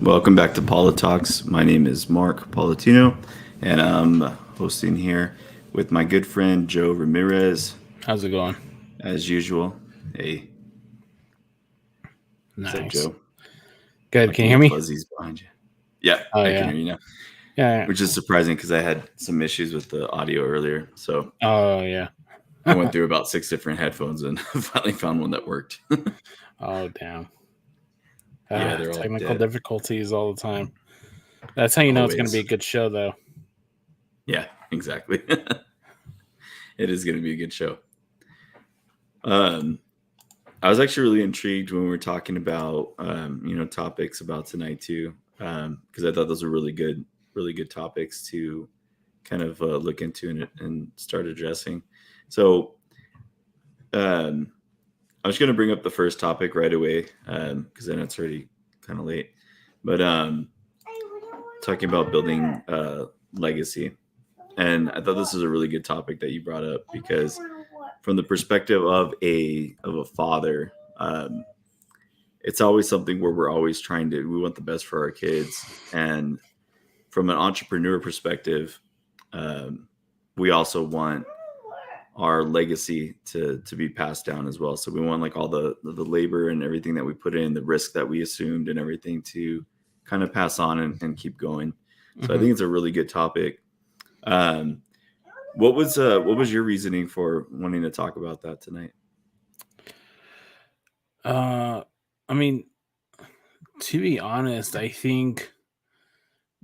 Welcome back to Politics. My name is Mark Politino, and I'm hosting here with my good friend Joe Ramirez, How's it going? as usual. Hey, what's up, Nice. Joe? Good. Can you Liking hear the me? fuzzies behind you. Yeah, Oh I can yeah. hear you now, Yeah. which is surprising because I had some issues with the audio earlier. So Oh yeah. I went through about 6 different headphones and finally found one that worked. Oh damn. Yeah, they're all Technical dead. difficulties all the time. That's how you know it's going to be Always. a good show, though. Yeah, exactly. It is going to be a good show. Um, I was actually really intrigued when we were talking about topics about tonight too, because I thought those were really good topics to kind of look into and start addressing. So um, I was going to bring up the first topic right away because I know it's already kind of late, but talking about building legacy, and I thought this was a really good topic that you brought up because from the perspective of a father. It's always something where we're always we want the best for our kids. And from an entrepreneur perspective, we also want our legacy to be passed down as well. So we want like all the labor and everything that we put in, the risk that we assumed and everything to kind of pass on and keep going. So I think it's a really good topic. Um, what was your reasoning for wanting to talk about that tonight? Uh, I mean, to be honest, I think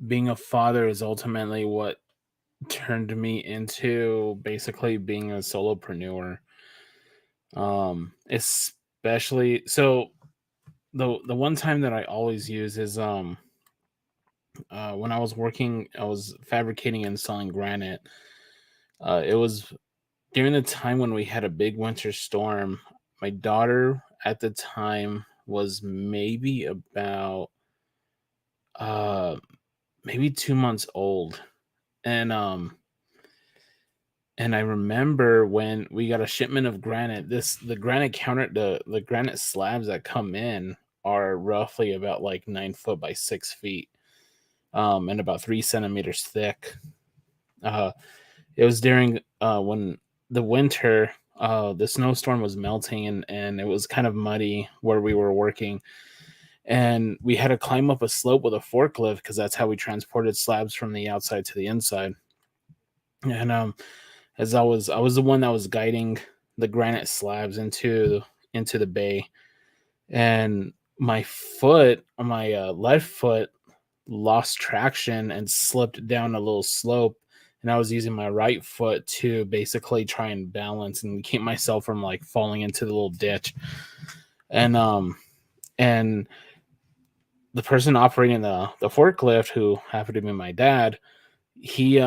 being a father is ultimately what turned me into basically being a solopreneur. Especially so the one time that I always use is when I was fabricating and selling granite. It was during the time when we had a big winter storm. My daughter at the time was uh maybe 2 months old. And I remember when we got a shipment of granite, the granite the granite slabs that come in are roughly about like 9 foot by 6 feet, and about 3 centimeters thick. Uh it was during when the winter, the snowstorm was melting, and it was kind of muddy where we were working, and we had to climb up a slope with a forklift because that's how we transported slabs from the outside to the inside. And as I was the one that was guiding the granite slabs into the bay, and my left foot lost traction and slipped down a little slope, and I was using my right foot to basically try and balance and keep myself from like falling into the little ditch. And um and the person operating the forklift, who happened to be my dad, he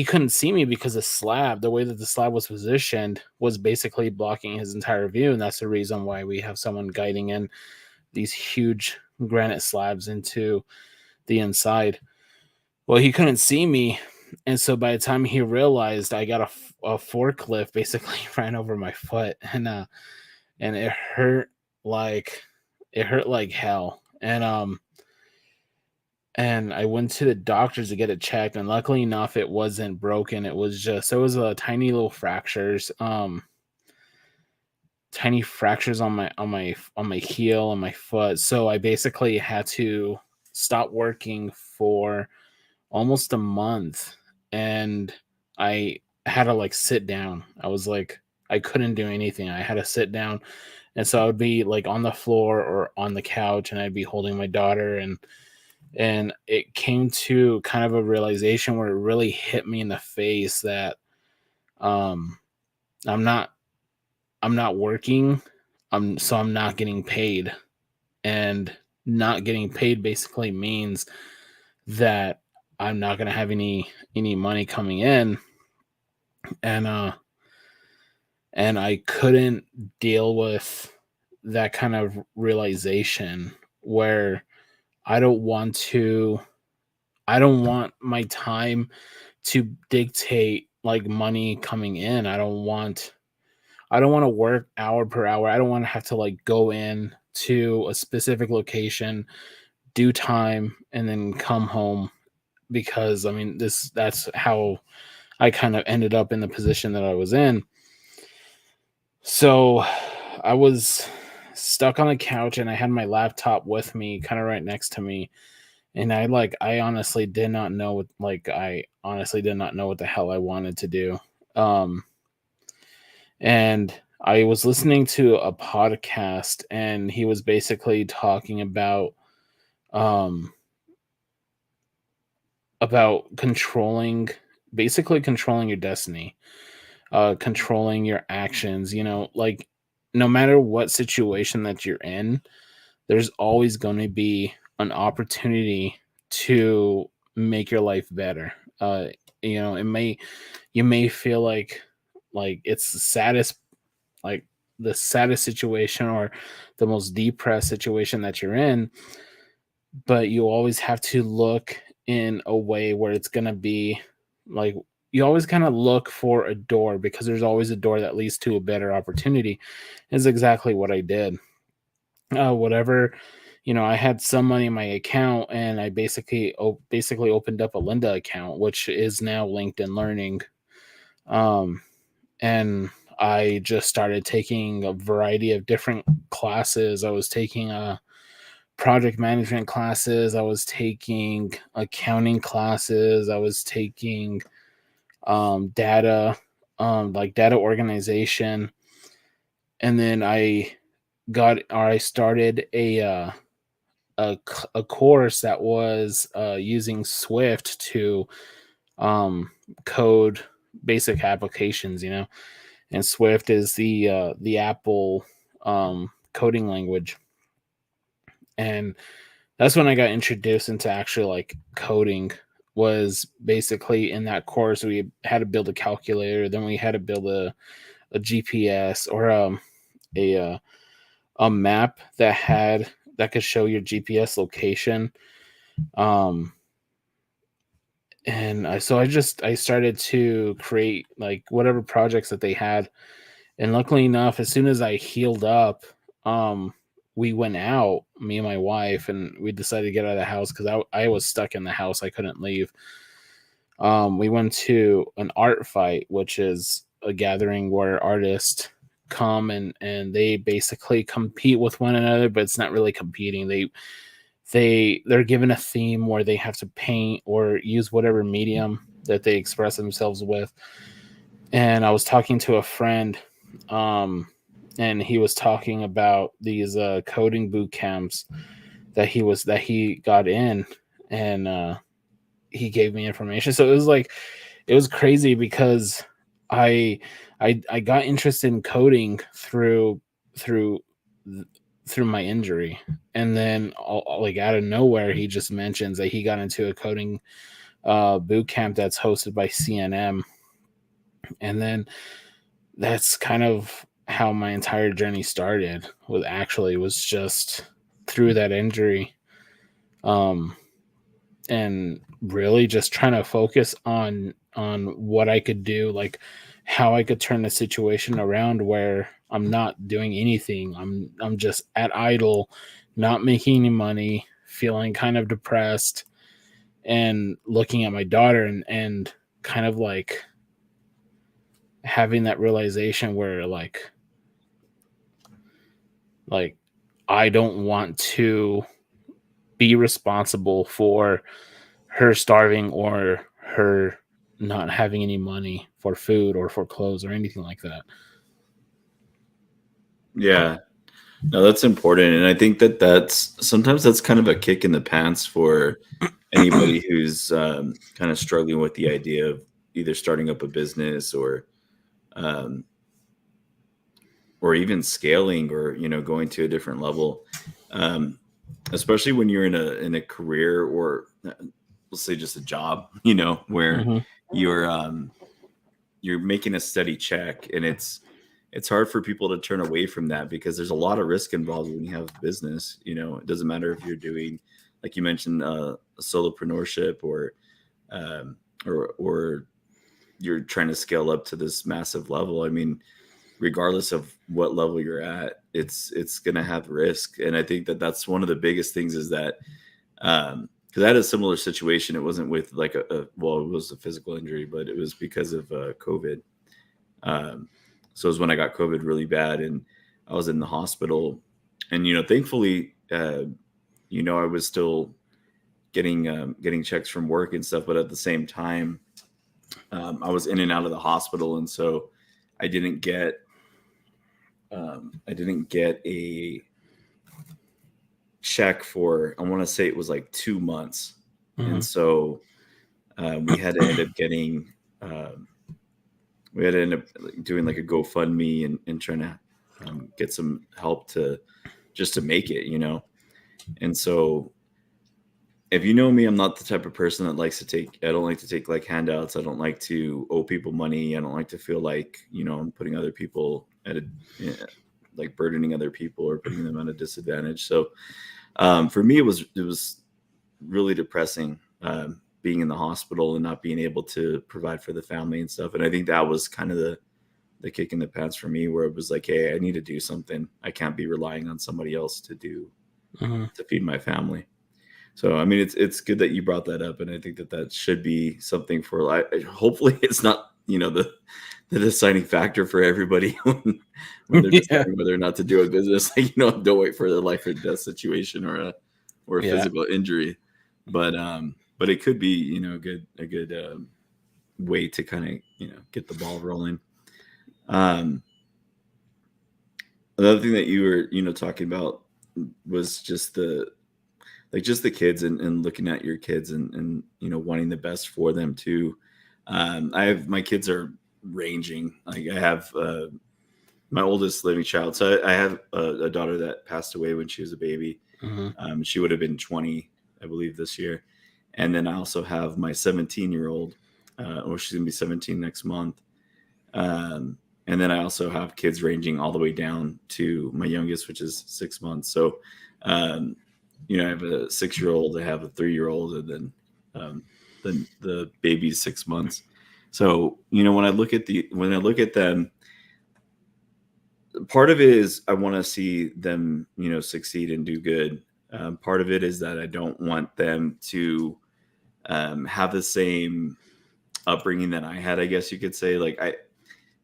couldn't see me because the way that the slab was positioned was basically blocking his entire view, and that's the reason why we have someone guiding in these huge granite slabs into the inside. Well, he couldn't see me, and so by the time he realized, I got a forklift basically ran over my foot, and like it hurt like hell. And I went to the doctors to get it checked, and luckily enough, it wasn't broken. It was a tiny little fractures, tiny fractures on my heel and my foot. So I basically had to stop working for almost a month, and I had to like sit down. I couldn't do anything. I had to sit down, and so I would be like on the floor or on the couch, and I'd be holding my daughter, and it came to kind of a realization where it really hit me in the face that um I'm not I'm not working. I'm not getting paid, and not getting paid basically means that I'm not going to have any money coming in. And uh and I couldn't deal with that kind of realization where I don't want to I don't want my time to dictate like money coming in. I don't want to work hour per hour. I don't want to have to like go in to a specific location, do time, and then come home, because I mean that's how I kind of ended up in the position that I was in. So I was stuck on the couch, and I had my laptop with me, kind of right next to me. And I honestly did not know what the hell I wanted to do. Um, and I was listening to a podcast, and he was basically talking um, about basically controlling your destiny, controlling your actions. Like, no matter what situation that you're in, there's always going to be an opportunity to make your life better. It may you may feel like it's like the saddest situation, or the most depressed situation that you're in, but you always have to look in a way where it's going to be like, you always kind of look for a door, because there's always a door that leads to a better opportunity. Is exactly what I did. Whatever, I had some money in my account, and I basically opened up a Lynda account, which is now LinkedIn Learning. And I just started taking a variety of different classes. I was taking project management classes, I was taking accounting classes, I was taking data, like data organization. And then I started a course that was using Swift to code basic applications, and Swift is the Apple coding language. And that's when I got introduced into actually like coding. Was basically in that course we had to build a calculator, then we had to build a GPS, or a a map that could show your GPS location. And I started to create like whatever projects that they had. And luckily enough, as soon as I healed up, we went out, me and my wife, and we decided to get out of the house, because I was stuck in the house. I couldn't leave. We went to an art fight, which is a gathering where artists come, and they basically compete with one another, but it's not really competing. They're given a theme where they have to paint or use whatever medium that they express themselves with. And I was talking to a friend, and he was talking about these coding boot camps that he got in, and he gave me information. So it was crazy, because I I got interested in coding through through my injury. And then like out of nowhere, he just mentions that he got into a coding boot camp that's hosted by CNM. And then that's kind of how my entire journey started. Was just through that injury, and really just trying to focus on what I could do, like how I could turn the situation around where I'm not doing anything. I'm just at idle, not making any money, feeling kind of depressed, and looking at my daughter, and kind of like having that realization where like I don't want to be responsible for her starving, or her not having any money for food or for clothes or anything like that. Yeah, no, that's important. And I think that's kind of a kick in the pants for anybody who's kind of struggling with the idea of either starting up a business, um, or even scaling, or going to a different level, especially when you're in a career, or let's say just a job, where Mm-hmm. you're you're making a steady check, and it's hard for people to turn away from that, because there's a lot of risk involved when you have a business. It doesn't matter if you're doing, like you mentioned, solopreneurship, um, or you're trying to scale up to this massive level. I mean, regardless of what level you're at, it's going to have risk. And I think that's one of the biggest things, is that Because I had a similar situation. It wasn't with like well, it was a physical injury, but it was because of COVID. So it was when I got COVID really bad, and I was in the hospital. And thankfully, I was still getting checks from work and stuff, but at the same time, I was in and out of the hospital, and so I didn't get a check for, I want to say it was like 2 months. Mhm. And so we had to end up getting doing like a GoFundMe and trying to get some help to make it, and so if you know me, I'm not the type of person that likes to take, I don't like to take like handouts. I don't like to owe people money. I don't like to feel like, I'm putting other people at like burdening other people or putting them at a disadvantage. So for me, it was really depressing being in the hospital and not being able to provide for the family and stuff. And I think that was kind of the kick in the pants for me, where it was like, hey, I need to do something. I can't be relying on somebody else to feed my family. So, I mean, it's good that you brought that up, and I think that should be something for. Hopefully, it's not the deciding factor for everybody when they're deciding whether or not to do a business. Like, don't wait for the life or death situation or a physical injury, but it could be a good way to kind of get the ball rolling. Another thing that you were talking about was just the kids and looking at your kids and wanting the best for them too. My kids are ranging. Like I have my oldest living child. So I have a daughter that passed away when she was a baby. Mm-hmm. She would have been 20, I believe, this year. And then I also have my 17-year-old, or she's gonna be 17 next month. And then I also have kids ranging all the way down to my youngest, which is 6 months. So I have a 6-year-old, I have a 3-year-old, and then the baby's 6 months. So when I look at them, part of it is I want to see them succeed and do good. Part of it is that I don't want them to have the same upbringing that I had, I guess you could say.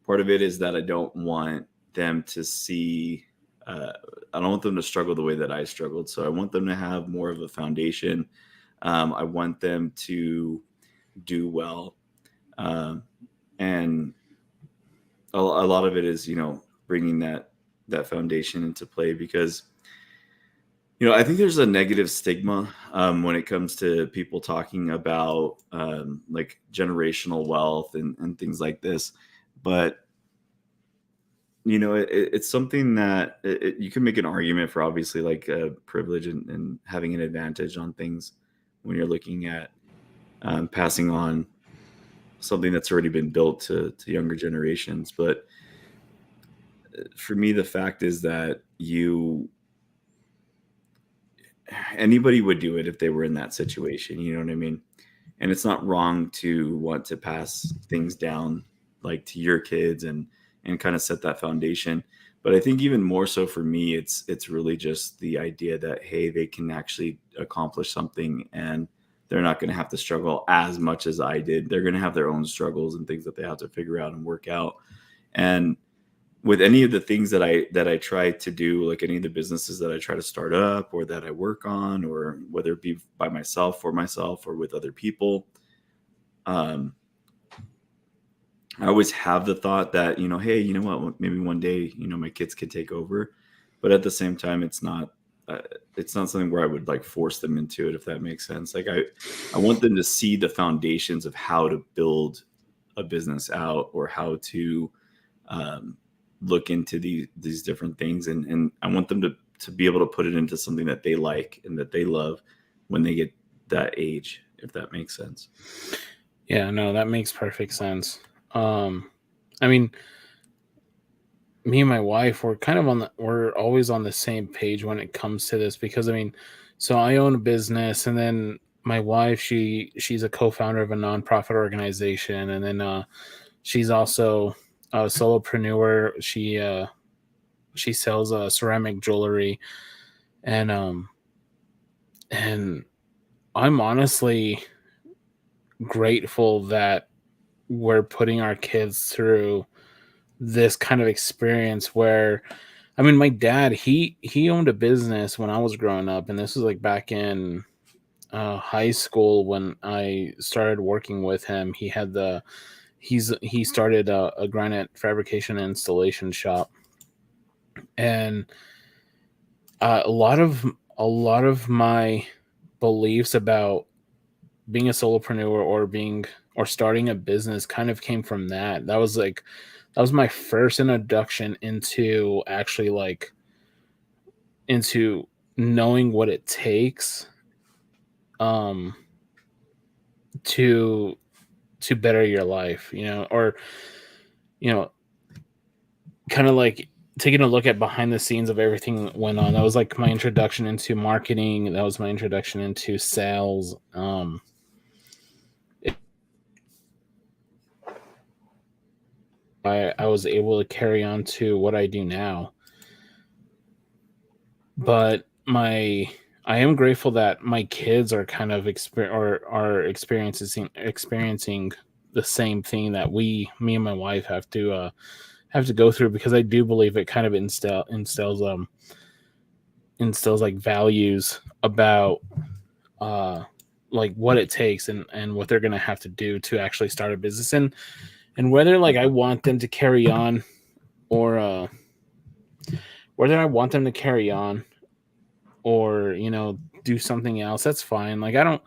Part of it is that I don't want them to see. I don't want them to struggle the way that I struggled. So I want them to have more of a foundation. I want them to do well. And a lot of it is, bringing that foundation into play, because, I think there's a negative stigma when it comes to people talking about like generational wealth and things like this. But it's something that you can make an argument for, obviously, like privilege and having an advantage on things when you're looking at passing on something that's already been built to younger generations. But for me, the fact is that anybody would do it if they were in that situation. You know what I mean? And it's not wrong to want to pass things down like to your kids and kind of set that foundation. But I think even more so for me, it's really just the idea that, hey, they can actually accomplish something and they're not going to have to struggle as much as I did. They're going to have their own struggles and things that they have to figure out and work out. And with any of the things that I try to do, like any of the businesses that I try to start up or that I work on, or whether it be by myself, for myself, or with other people, I always have the thought that, hey, you know what, maybe one day, my kids could take over. But at the same time, it's not something where I would like force them into it, if that makes sense. Like I want them to see the foundations of how to build a business out, or how to look into these different things. And I want them to be able to put it into something that they like and that they love when they get that age, if that makes sense. Yeah, no, that makes perfect sense. I mean, me and my wife, we're always on the same page when it comes to this, because so I own a business, and then my wife, she's a co-founder of a nonprofit organization, and then she's also a solopreneur. She sells ceramic jewelry, and I'm honestly grateful that we're putting our kids through this kind of experience where, I mean, my dad, he owned a business when I was growing up, and this was like back in high school when I started working with him. He started a granite fabrication and installation shop, and a lot of my beliefs about being a solopreneur or starting a business kind of came from that. That was my first introduction into actually like into knowing what it takes um to better your life, or you know, kind of like taking a look at behind the scenes of everything that went on. That was like my introduction into marketing. That was my introduction into sales. I was able to carry on to what I do now. But I am grateful that my kids are kind of are experiencing the same thing that me and my wife have to go through, because I do believe it kind of instills like values about like what it takes and what they're gonna have to do to actually start a business, and whether like I want them to carry on or whether I want them to carry on or do something else, that's fine. I don't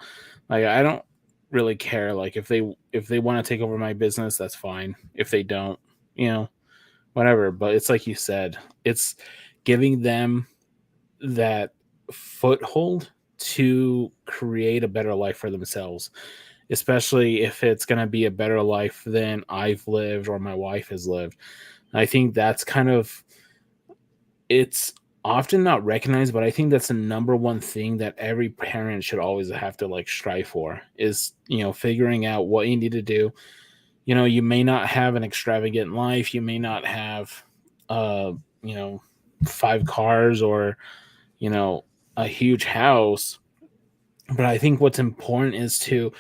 really care. Like if they want to take over my business, that's fine. If they don't, whatever. But it's like you said, it's giving them that foothold to create a better life for themselves, especially if it's going to be a better life than I've lived or my wife has lived. I think that's kind of, it's often not recognized, but I think that's the number one thing that every parent should always have to like strive for is, figuring out what you need to do. You may not have an extravagant life. You may not have, uh, you know, 5 cars or, a huge house. But I think what's important is to,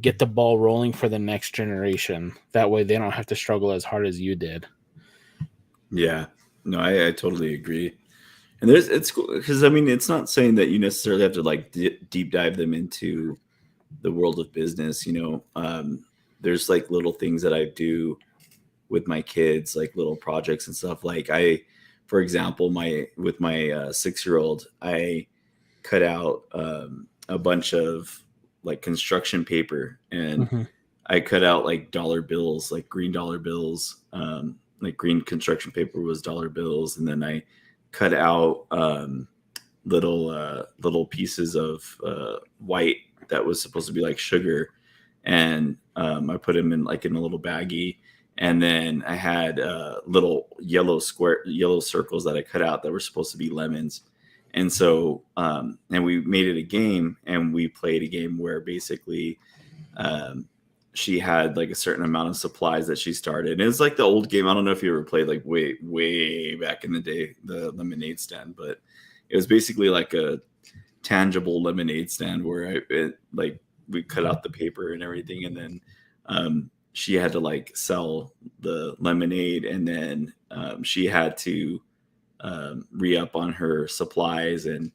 get the ball rolling for the next generation. That way they don't have to struggle as hard as you did. Yeah, no, I totally agree. And it's cool because I mean, it's not saying that you necessarily have to like deep dive them into the world of business. There's like little things that I do with my kids, like little projects and stuff. Like for example, with my 6-year-old, I cut out a bunch of like construction paper, and Mm-hmm. I cut out like dollar bills, like green dollar bills. Like green construction paper was dollar bills, and then I cut out little pieces of white that was supposed to be like sugar, and I put them in like in a little baggie, and then I had little yellow circles that I cut out that were supposed to be lemons. And so and we made it a game, and we played a game where basically she had like a certain amount of supplies that she started. And it was like the old game. I don't know if you ever played like way back in the day, the lemonade stand, but it was basically like a tangible lemonade stand where like we cut out the paper and everything, and then she had to like sell the lemonade, and then she had to re-up on her supplies, and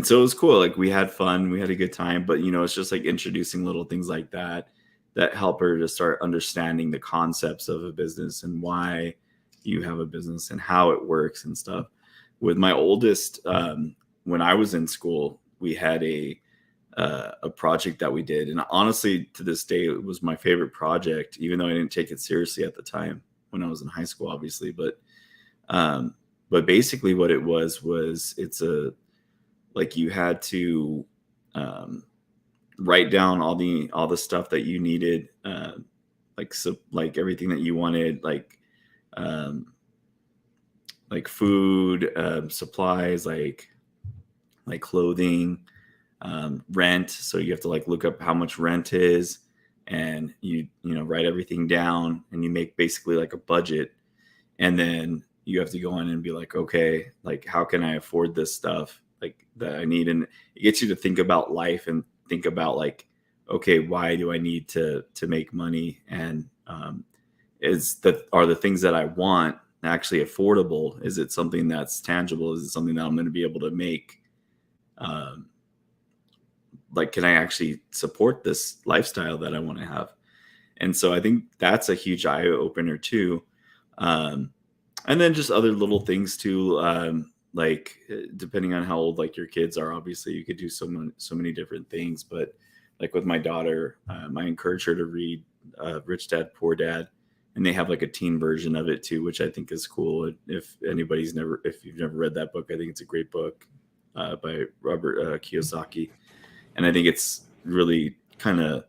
so it was cool. Like we had fun, we had a good time, but it's just like introducing little things like that help her to start understanding the concepts of a business and why you have a business and how it works and stuff. With my oldest, when I was in school, we had a project that we did, and honestly, to this day, it was my favorite project, even though I didn't take it seriously at the time when I was in high school, obviously. But basically, what it was it's a like you had to write down all the stuff that you needed, like everything that you wanted, like food, supplies, like clothing, rent. So you have to like look up how much rent is, and you write everything down, and you make basically like a budget, and then you have to go in and be like, okay, like how can I afford this stuff? like that I need. And it gets you to think about life and think about like, okay, why do I need to make money? And are the things that I want actually affordable? Is it something that's tangible? Is it something that I'm going to be able to make? Um, like, can I actually support this lifestyle that I want to have? And so I think that's a huge eye opener too. Um, and then just other little things too. Like depending on how old like your kids are, obviously you could do so many different things. But like with my daughter, I encourage her to read Rich Dad Poor Dad, and they have like a teen version of it too, which I think is cool. If you've never read that book, I think it's a great book by Robert Kiyosaki, and I think it's really kind of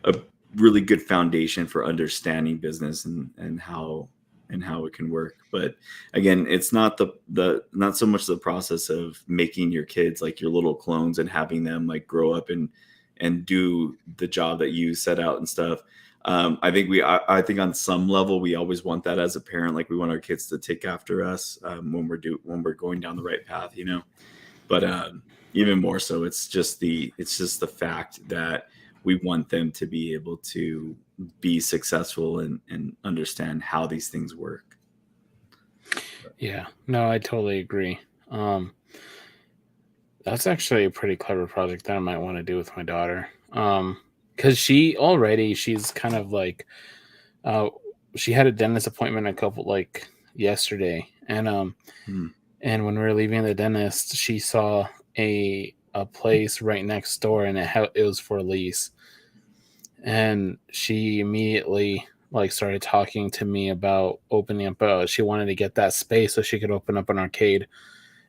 a really good foundation for understanding business and how it can work. But again, it's not not so much the process of making your kids like your little clones and having them like grow up and do the job that you set out and stuff. I think on some level we always want that as a parent. Like we want our kids to take after us when we're going down the right path, you know. But even more so, it's just the fact that we want them to be able to be successful and understand how these things work. Yeah, no, I totally agree. That's actually a pretty clever project that I might want to do with my daughter. Because she's kind of like, she had a dentist appointment yesterday, and Hmm. and when we were leaving the dentist, she saw a place right next door, and it was for lease, and she immediately like started talking to me about opening up. She wanted to get that space so she could open up an arcade.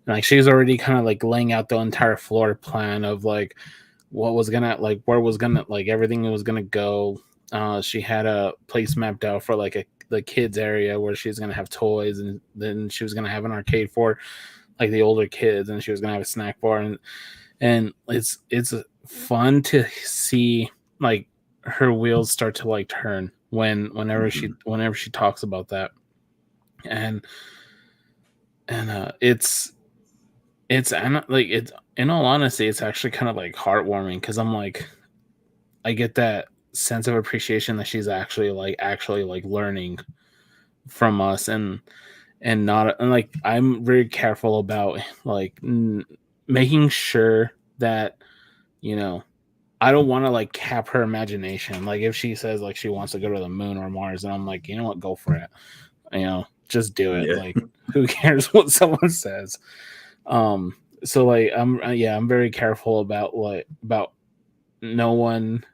And like she was already kind of like laying out the entire floor plan of like what was gonna like where was gonna like everything was gonna go. She had a place mapped out for like the kids area where she's gonna have toys, and then she was gonna have an arcade for like the older kids, and she was gonna have a snack bar, and it's fun to see like her wheels start to like turn whenever she talks about that. And it's in all honesty, it's actually kind of like heartwarming, because I'm like, I get that sense of appreciation that she's actually like learning from us, and not, and like I'm very careful about like making sure that, you know, I don't want to like cap her imagination. Like if she says like she wants to go to the moon or Mars, and I'm like, you know what, go for it. Just do it. Yeah. Like who cares what someone says? So like I'm very careful about no one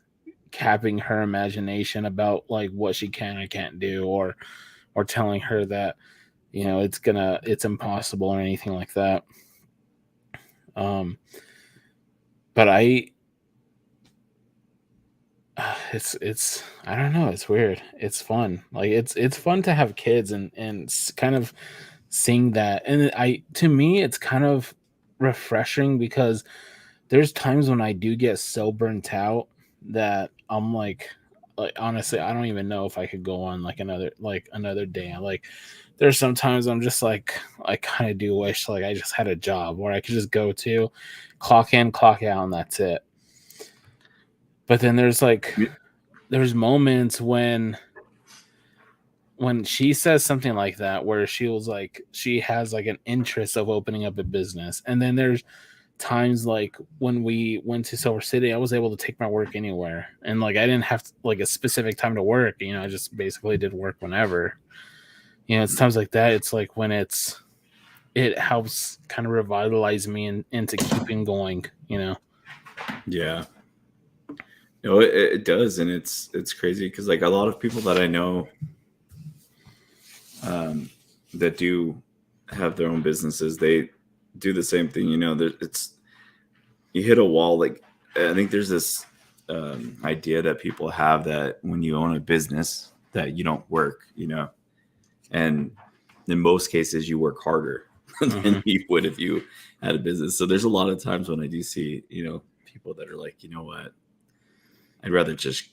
capping her imagination about like what she can or can't do, or telling her that it's impossible or anything like that. But it's I don't know, it's weird, it's fun, like it's fun to have kids, and kind of seeing that, and to me it's kind of refreshing, because there's times when I do get so burnt out that I'm like honestly, I don't even know if I could go on like another day. Like there's sometimes I'm just like, I kind of do wish like I just had a job where I could just go to, clock in, clock out, and that's it. But then there's moments when she says something like that, where she was like, she has like an interest of opening up a business. And then there's times like when we went to Silver City, I was able to take my work anywhere, and like I didn't have like a specific time to work. I just basically did work whenever. It's times like that. It's like when it helps kind of revitalize me into keeping going. Yeah. No, it does, and it's crazy because like a lot of people that I know that do have their own businesses, they do the same thing. You hit a wall. Like I think there's this idea that people have that when you own a business that you don't work, and in most cases you work harder than you would if you had a business. So there's a lot of times when I do see, people that are like, you know what, I'd rather just,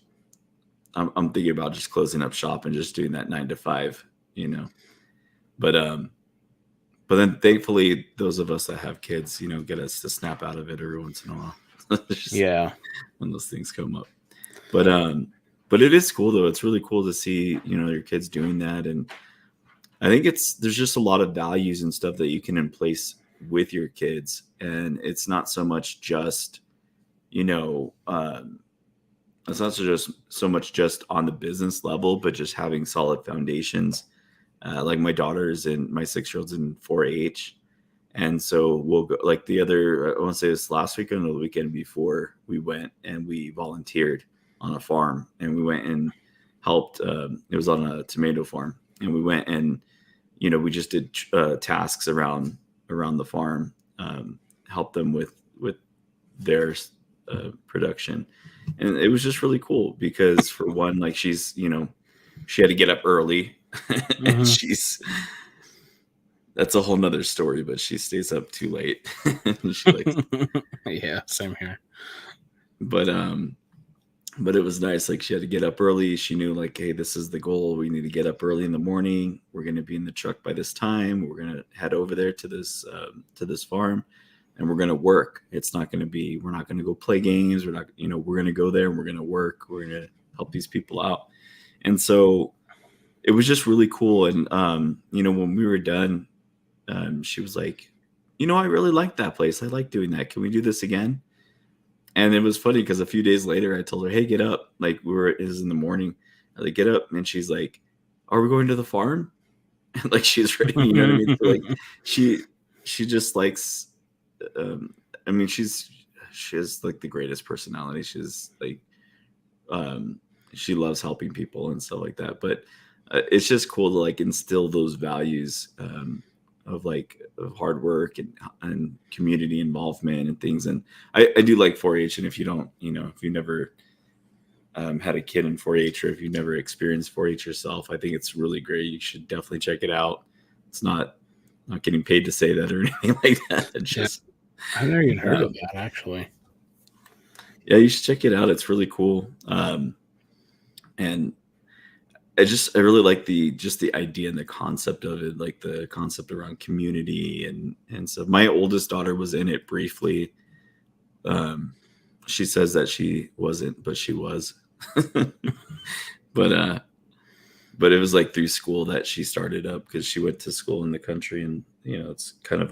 I'm thinking about just closing up shop and just doing that 9 to 5, but but then thankfully those of us that have kids, get us to snap out of it every once in a while. Yeah. When those things come up. But it is cool though. It's really cool to see, your kids doing that. And I think there's just a lot of values and stuff that you can in place with your kids. And it's not so much just, it's not so much just on the business level, but just having solid foundations. Like my daughter's and my 6-year-old's in 4-H. And so we'll go I want to say this last weekend or the weekend before, we went and we volunteered on a farm, and we went and helped. It was on a tomato farm, and we went and, we just did tasks around the farm, helped them with their production. And it was just really cool because, for one, like she had to get up early and that's a whole nother story, but she stays up too late. She likes yeah, same here. But it was nice. Like, she had to get up early. She knew, like, hey, this is the goal. We need to get up early in the morning. We're going to be in the truck by this time. We're going to head over there to this farm, and we're going to work. It's not going to be, we're not going to go play games. We're not, we're going to go there and we're going to work. We're going to help these people out. And so it was just really cool. And, when we were done, she was like, I really like that place. I like doing that. Can we do this again? And it was funny because a few days later, I told her, hey, get up. Like, it was in the morning. I was like, get up. And she's like, are we going to the farm? And like, she's ready. You know what I mean? So, like, she just likes, she has like the greatest personality. She's like, she loves helping people and stuff like that. But it's just cool to like instill those values of hard work and community involvement and things. And I do like 4-H. And if you don't, if you never had a kid in 4-H, or if you never experienced 4-H yourself, I think it's really great. You should definitely check it out. It's not getting paid to say that or anything like that. It's just, I've never even heard of that, actually. Yeah, you should check it out. It's really cool. And I really like the idea and the concept of it, like the concept around community and so my oldest daughter was in it briefly. She says that she wasn't, but she was. But it was like through school that she started up, because she went to school in the country, and it's kind of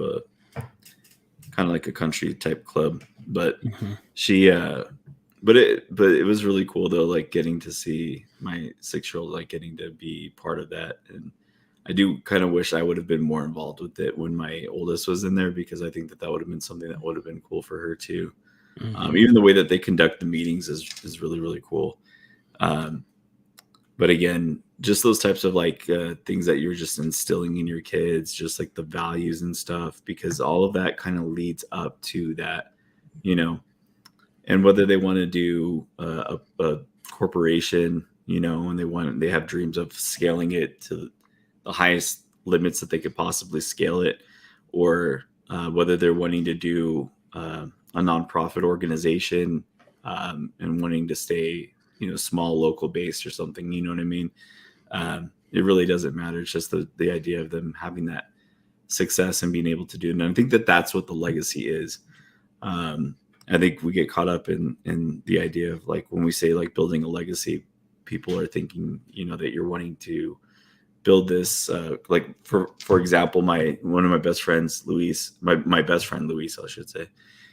like a country type club. But she But it was really cool though, like getting to see my 6-year-old like getting to be part of that. And I do kind of wish I would have been more involved with it when my oldest was in there, because I think that would have been something that would have been cool for her too. Even the way that they conduct the meetings is really, really cool. But again, just those types of like things that you're just instilling in your kids, just like the values and stuff, because all of that kind of leads up to that, and whether they want to do a corporation, and they have dreams of scaling it to the highest limits that they could possibly scale it, or whether they're wanting to do a nonprofit organization and wanting to stay, small, local based or something, you know what I mean? It really doesn't matter. It's just the idea of them having that success and being able to do it. And I think that that's what the legacy is. I think we get caught up in the idea of like, when we say like building a legacy, people are thinking, that you're wanting to build this, like for example, one of my best friends, Luis, my best friend, Luis, I should say,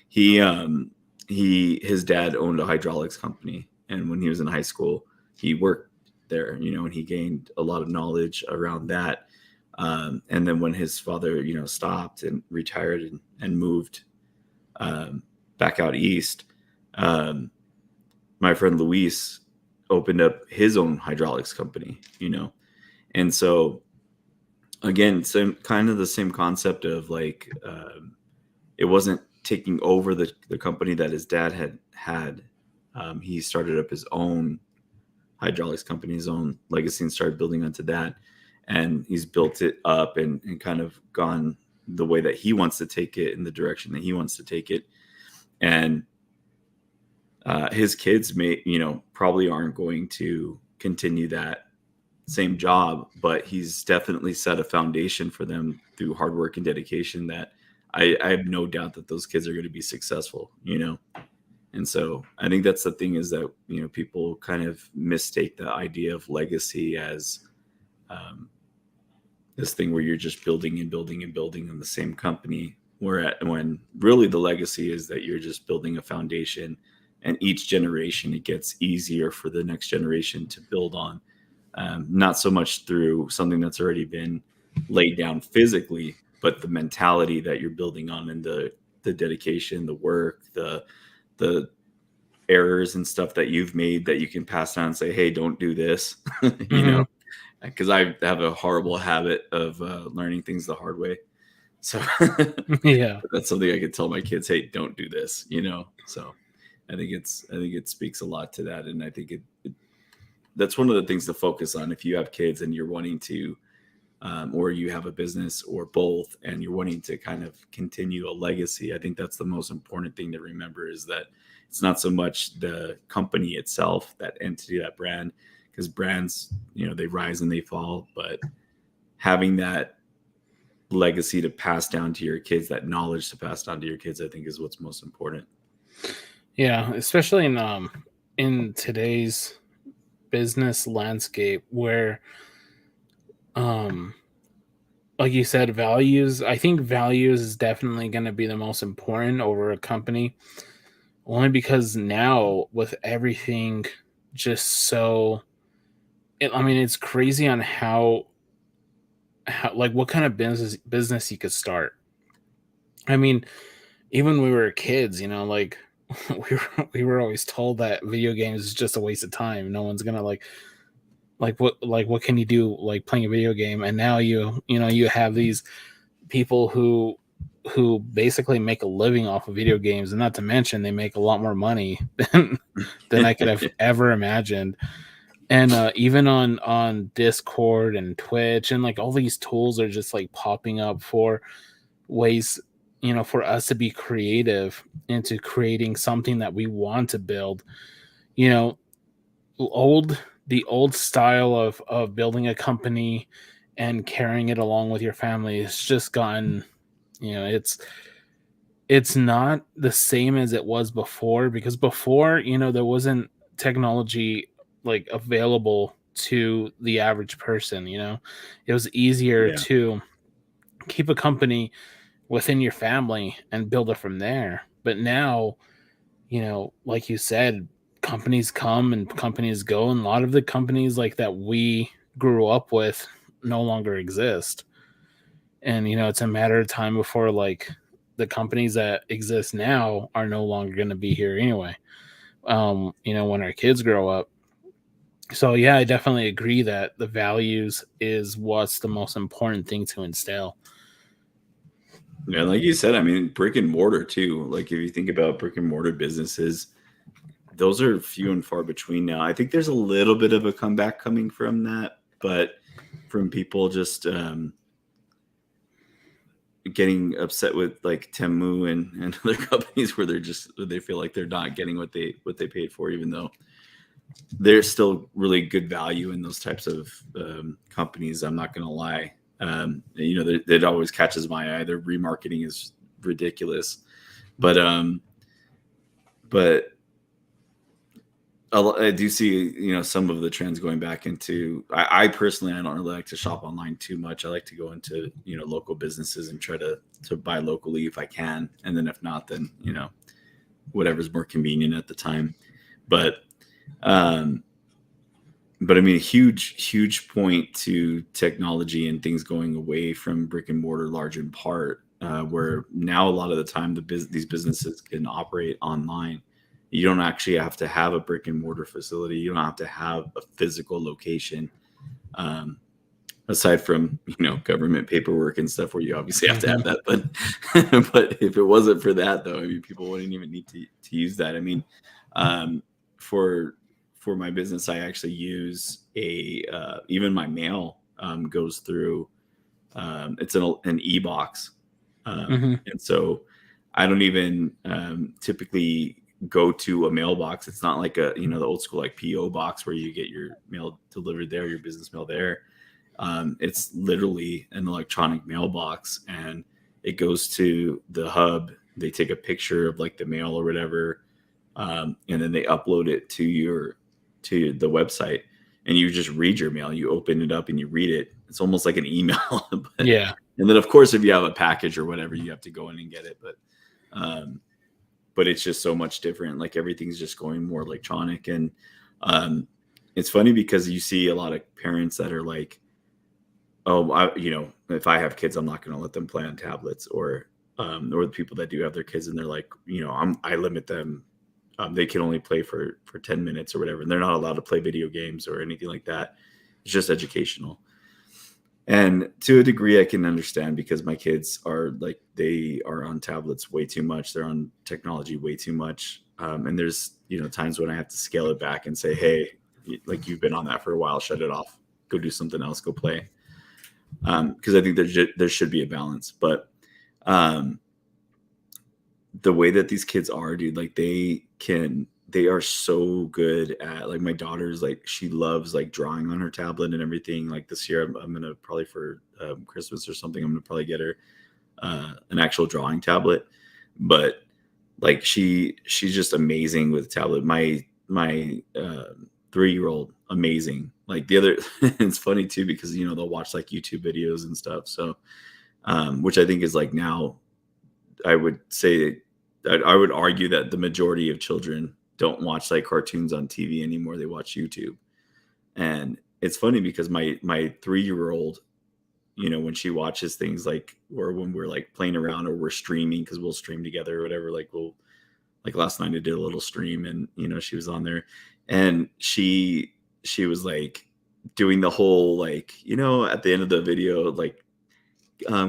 his dad owned a hydraulics company. And when he was in high school, he worked there, and he gained a lot of knowledge around that. And then when his father, stopped and retired and moved, back out east, my friend Luis opened up his own hydraulics company, and so again, the same concept of like, it wasn't taking over the company that his dad had. He started up his own hydraulics company, his own legacy, and started building onto that, and he's built it up and kind of gone the way that he wants to take it, in the direction that he wants to take it. And his kids probably aren't going to continue that same job, but he's definitely set a foundation for them through hard work and dedication that I have no doubt that those kids are going to be successful, you know? And so I think that's the thing, is that, you know, people kind of mistake the idea of legacy as um, this thing where you're just building and building and building in the same company, when really the legacy is that you're just building a foundation, and each generation it gets easier for the next generation to build on. Not so much through something that's already been laid down physically, but the mentality that you're building on, and the dedication, the work, the errors and stuff that you've made that you can pass down and say, hey, don't do this, you know, because I have a horrible habit of learning things the hard way. So Yeah. that's something I could tell my kids, hey, don't do this, you know? So I think it speaks a lot to that. And I think that's one of the things to focus on. If you have kids and you're wanting to, or you have a business or both, and you're wanting to kind of continue a legacy, I think that's the most important thing to remember, is that it's not so much the company itself, that entity, that brand, because brands, you know, they rise and they fall, but having that legacy to pass down to your kids, that knowledge to pass down to your kids, I think is what's most important. Yeah, especially in today's business landscape where like you said, values, I think values is definitely going to be the most important over a company, only because now with everything just so I mean, it's crazy on how like what kind of business you could start. I mean, even when we were kids, you know, like we were always told that video games is just a waste of time. No one's gonna what can you do like playing a video game? And now you know you have these people who basically make a living off of video games, and not to mention they make a lot more money than I could have ever imagined. And even on Discord and Twitch and like all these tools are just like popping up for ways, you know, for us to be creative into creating something that we want to build. You know, the old style of building a company and carrying it along with your family has just gotten, you know, it's not the same as it was before, because before, you know, there wasn't technology like available to the average person, you know. It was easier Yeah. to keep a company within your family and build it from there. But now, you know, like you said, companies come and companies go, and a lot of the companies like that we grew up with no longer exist. And you know, it's a matter of time before like the companies that exist now are no longer going to be here anyway. You know, when our kids grow up. So yeah, I definitely agree that the values is what's the most important thing to instill. Yeah, like you said, I mean, brick and mortar too. Like if you think about brick and mortar businesses, those are few and far between now. I think there's a little bit of a comeback coming from that, but from people just getting upset with like Temu and other companies where they feel like they're not getting what they paid for, even though there's still really good value in those types of companies. I'm not going to lie. You know, it always catches my eye. Their remarketing is ridiculous, but I do see, you know, some of the trends going back into. I personally, I don't really like to shop online too much. I like to go into, you know, local businesses and try to buy locally if I can, and then if not, then, you know, whatever's more convenient at the time. But I mean, a huge point to technology and things going away from brick and mortar, large in part, where now a lot of the time these businesses can operate online. You don't actually have to have a brick and mortar facility. You don't have to have a physical location, aside from, you know, government paperwork and stuff where you obviously have to have that. But if it wasn't for that, though, I mean, people wouldn't even need to use that. I mean, for my business, I actually use even my mail goes through. It's an e-box, and so I don't even typically go to a mailbox. It's not like a, the old school like PO box where you get your mail delivered there, your business mail there. It's literally an electronic mailbox, and it goes to the hub. They take a picture of like the mail or whatever, and then they upload it to the website, and you just read your mail. You open it up and you read it. It's almost like an email. Yeah. And then of course, if you have a package or whatever, you have to go in and get it. But it's just so much different. Like everything's just going more electronic. And it's funny because you see a lot of parents that are like, oh, if I have kids, I'm not going to let them play on tablets, or the people that do have their kids and they're like, I limit them. They can only play for 10 minutes or whatever. And they're not allowed to play video games or anything like that. It's just educational. And to a degree, I can understand, because my kids are like, they are on tablets way too much. They're on technology way too much. And there's, times when I have to scale it back and say, hey, like you've been on that for a while, shut it off, go do something else, go play. Because I think there should be a balance. But the way that these kids are, dude, like they are so good at, like, my daughter's like, she loves like drawing on her tablet and everything. Like this year, I'm gonna probably for Christmas or something, I'm gonna probably get her an actual drawing tablet. But like she's just amazing with tablet. My 3-year-old, amazing. Like the other, it's funny too, because they'll watch like YouTube videos and stuff. So which I think is like, now I would say I would argue that the majority of children don't watch like cartoons on TV anymore. They watch YouTube. And it's funny because my 3-year-old, when she watches things like, or when we're like playing around or we're streaming, because we'll stream together or whatever, like like last night I did a little stream and, she was on there, and she was like doing the whole, like, at the end of the video, like,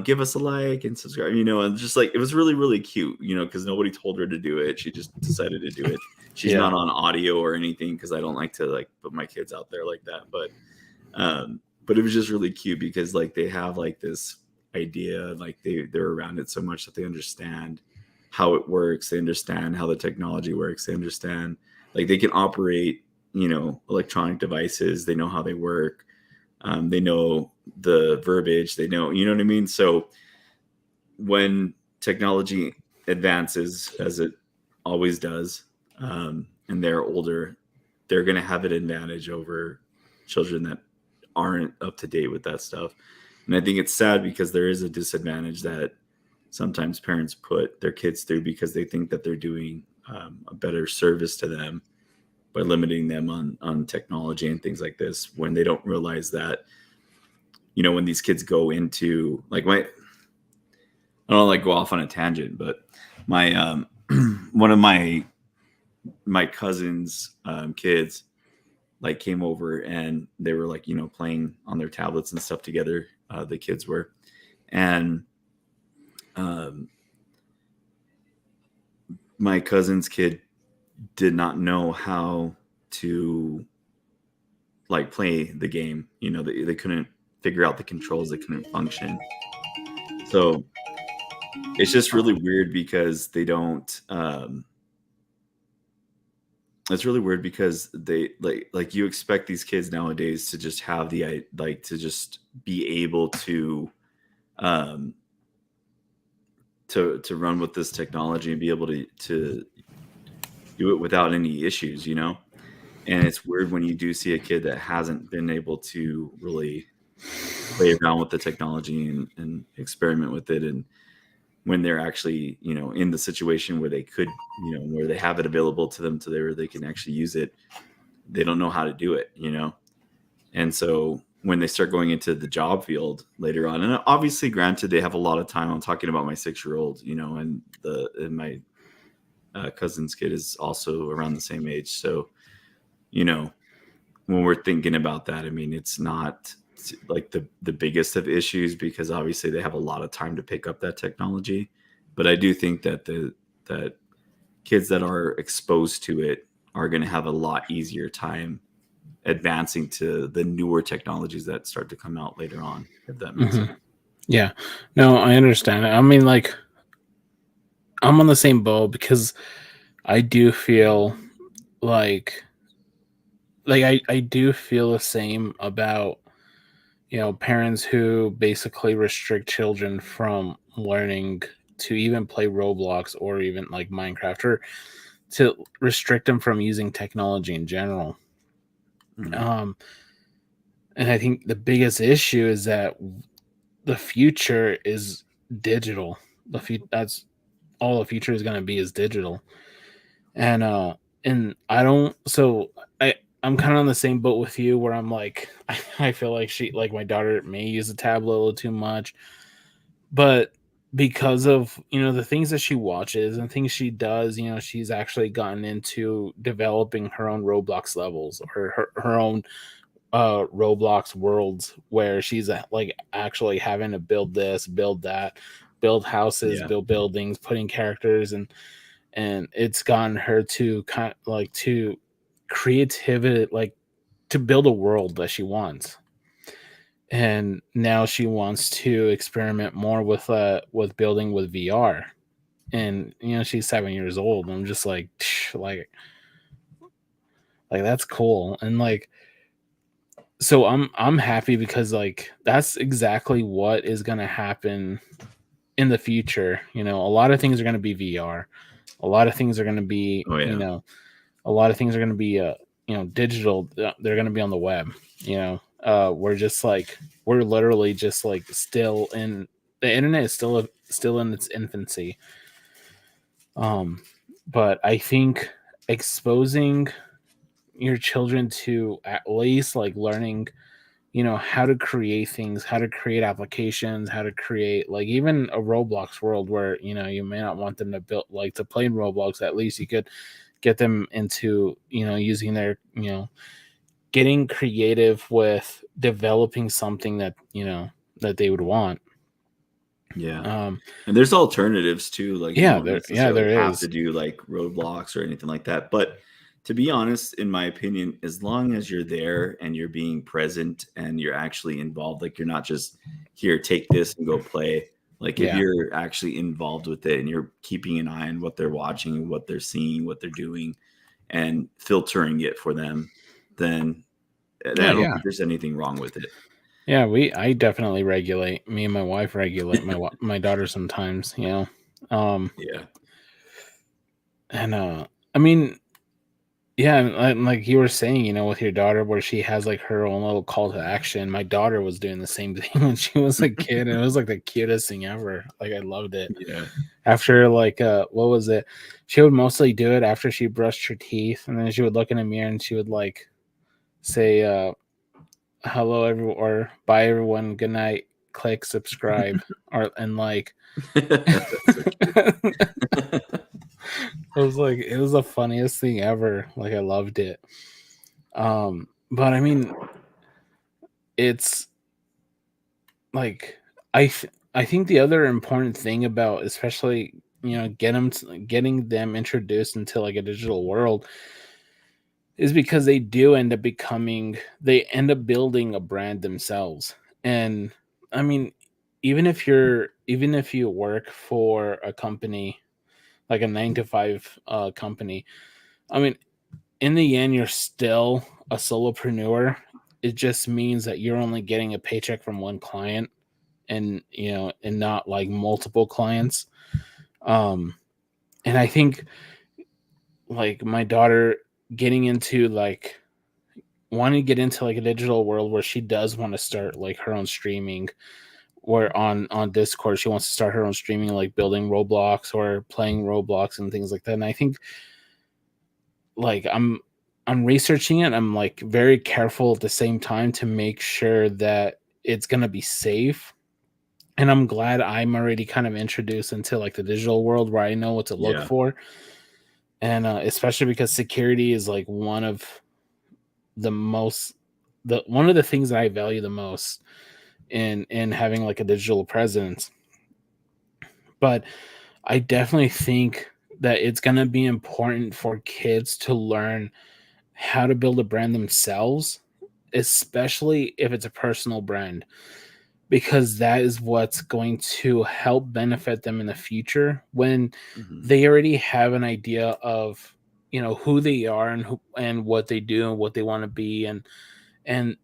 give us a like and subscribe, and just like, it was really, really cute, because nobody told her to do it. She just decided to do it. She's not on audio or anything, because I don't like to like put my kids out there like that. But it was just really cute because like they have like this idea, like they're around it so much that they understand how it works. They understand how the technology works. They understand, like, they can operate, electronic devices. They know how they work. They know the verbiage. They know, you know what I mean? So when technology advances, as it always does, and they're older, they're going to have an advantage over children that aren't up to date with that stuff. And I think it's sad because there is a disadvantage that sometimes parents put their kids through because they think that they're doing a better service to them by limiting them on technology and things like this, when they don't realize that, when these kids go into like I don't like go off on a tangent, but my one of my cousin's kids like came over and they were like, playing on their tablets and stuff together. The kids were, and my cousin's kid did not know how to like play the game. They couldn't figure out the controls. They couldn't function. So it's just really weird because they don't, it's really weird because they like you expect these kids nowadays to just have to just be able to run with this technology and be able to do it without any issues, and it's weird when you do see a kid that hasn't been able to really play around with the technology and experiment with it, and when they're actually, in the situation where they could, where they have it available to them where they can actually use it, they don't know how to do it, And so when they start going into the job field later on, and obviously granted, they have a lot of time. I'm talking about my 6-year-old, and my cousin's kid is also around the same age. So, when we're thinking about that, I mean, it's not like the biggest of issues because obviously they have a lot of time to pick up that technology. But I do think that that kids that are exposed to it are going to have a lot easier time advancing to the newer technologies that start to come out later on, if that makes sense. Yeah, no, I understand. I mean, like, I'm on the same boat because I do feel like I do feel the same about parents who basically restrict children from learning to even play Roblox or even like Minecraft, or to restrict them from using technology in general. Mhm. Um, and I think the biggest issue is that the future is digital. That's all the future is going to be, is digital. And and I don't so I'm kind of on the same boat with you, where I'm like I feel like my daughter may use a tablet a little too much, but because of the things that she watches and things she does, she's actually gotten into developing her own Roblox levels, or her own Roblox worlds, where she's like actually having to build this, build that, build houses, Yeah. build buildings, putting characters, and it's gotten her to kind of like to creativity, like to build a world that she wants. And now she wants to experiment more with building with VR. And she's 7 years old. And I'm just like, like that's cool. And like, so I'm happy, because like that's exactly what is gonna happen in the future. A lot of things are gonna be VR. A lot of things are gonna be, Oh yeah. a lot of things are gonna be digital. They're gonna be on the web. We're just like, we're literally just like still in the internet is still in its infancy. But I think exposing your children to at least like learning how to create things, how to create applications, how to create like even a Roblox world, where you may not want them to build like to play in Roblox. At least you could get them into using their getting creative with developing something that that they would want. Yeah. um And there's alternatives too. Like you yeah, don't necessarily there have to is. do like roadblocks or anything like that. But to be honest, in my opinion, as long as you're there and you're being present and you're actually involved, like you're not just here, take this and go play. Like if Yeah, you're actually involved with it and you're keeping an eye on what they're watching, what they're seeing, what they're doing, and filtering it for them, then I oh don't yeah, think there's anything wrong with it. yeah. I definitely regulate. Me and my wife regulate my daughter sometimes. Um Yeah. and I mean, yeah, and like you were saying, with your daughter, where she has like her own little call to action. My daughter was doing the same thing when she was a kid, and it was like the cutest thing ever. Like I loved it. Yeah. After like what was it? She would mostly do it after she brushed her teeth, and then she would look in the mirror and she would like say hello everyone, or bye everyone, good night, click subscribe, or and like That's so cute. it was like, it was the funniest thing ever. Like I loved it. But I mean, it's like I think the other important thing about, especially getting them introduced into like a digital world, is because they end up building a brand themselves. And I mean, even if you work for a company, like a 9 to 5 company, I mean, in the end you're still a solopreneur. It just means that you're only getting a paycheck from one client, and and not like multiple clients. um and I think like my daughter getting into like wanting to get into like a digital world, where she does want to start like her own streaming, or on Discord she wants to start her own streaming, like building Roblox or playing Roblox and things like that. And I think like I'm researching it. I'm like very careful at the same time to make sure that it's going to be safe. And I'm glad I'm already kind of introduced into like the digital world, where I know what to look Yeah. for. And especially because security is like the most one of the things that I value the most in having like a digital presence. But I definitely think that it's going to be important for kids to learn how to build a brand themselves, especially if it's a personal brand. because that is what's going to help benefit them in the future when Hmm. they already have an idea of, who they are and what they do and what they want to be, and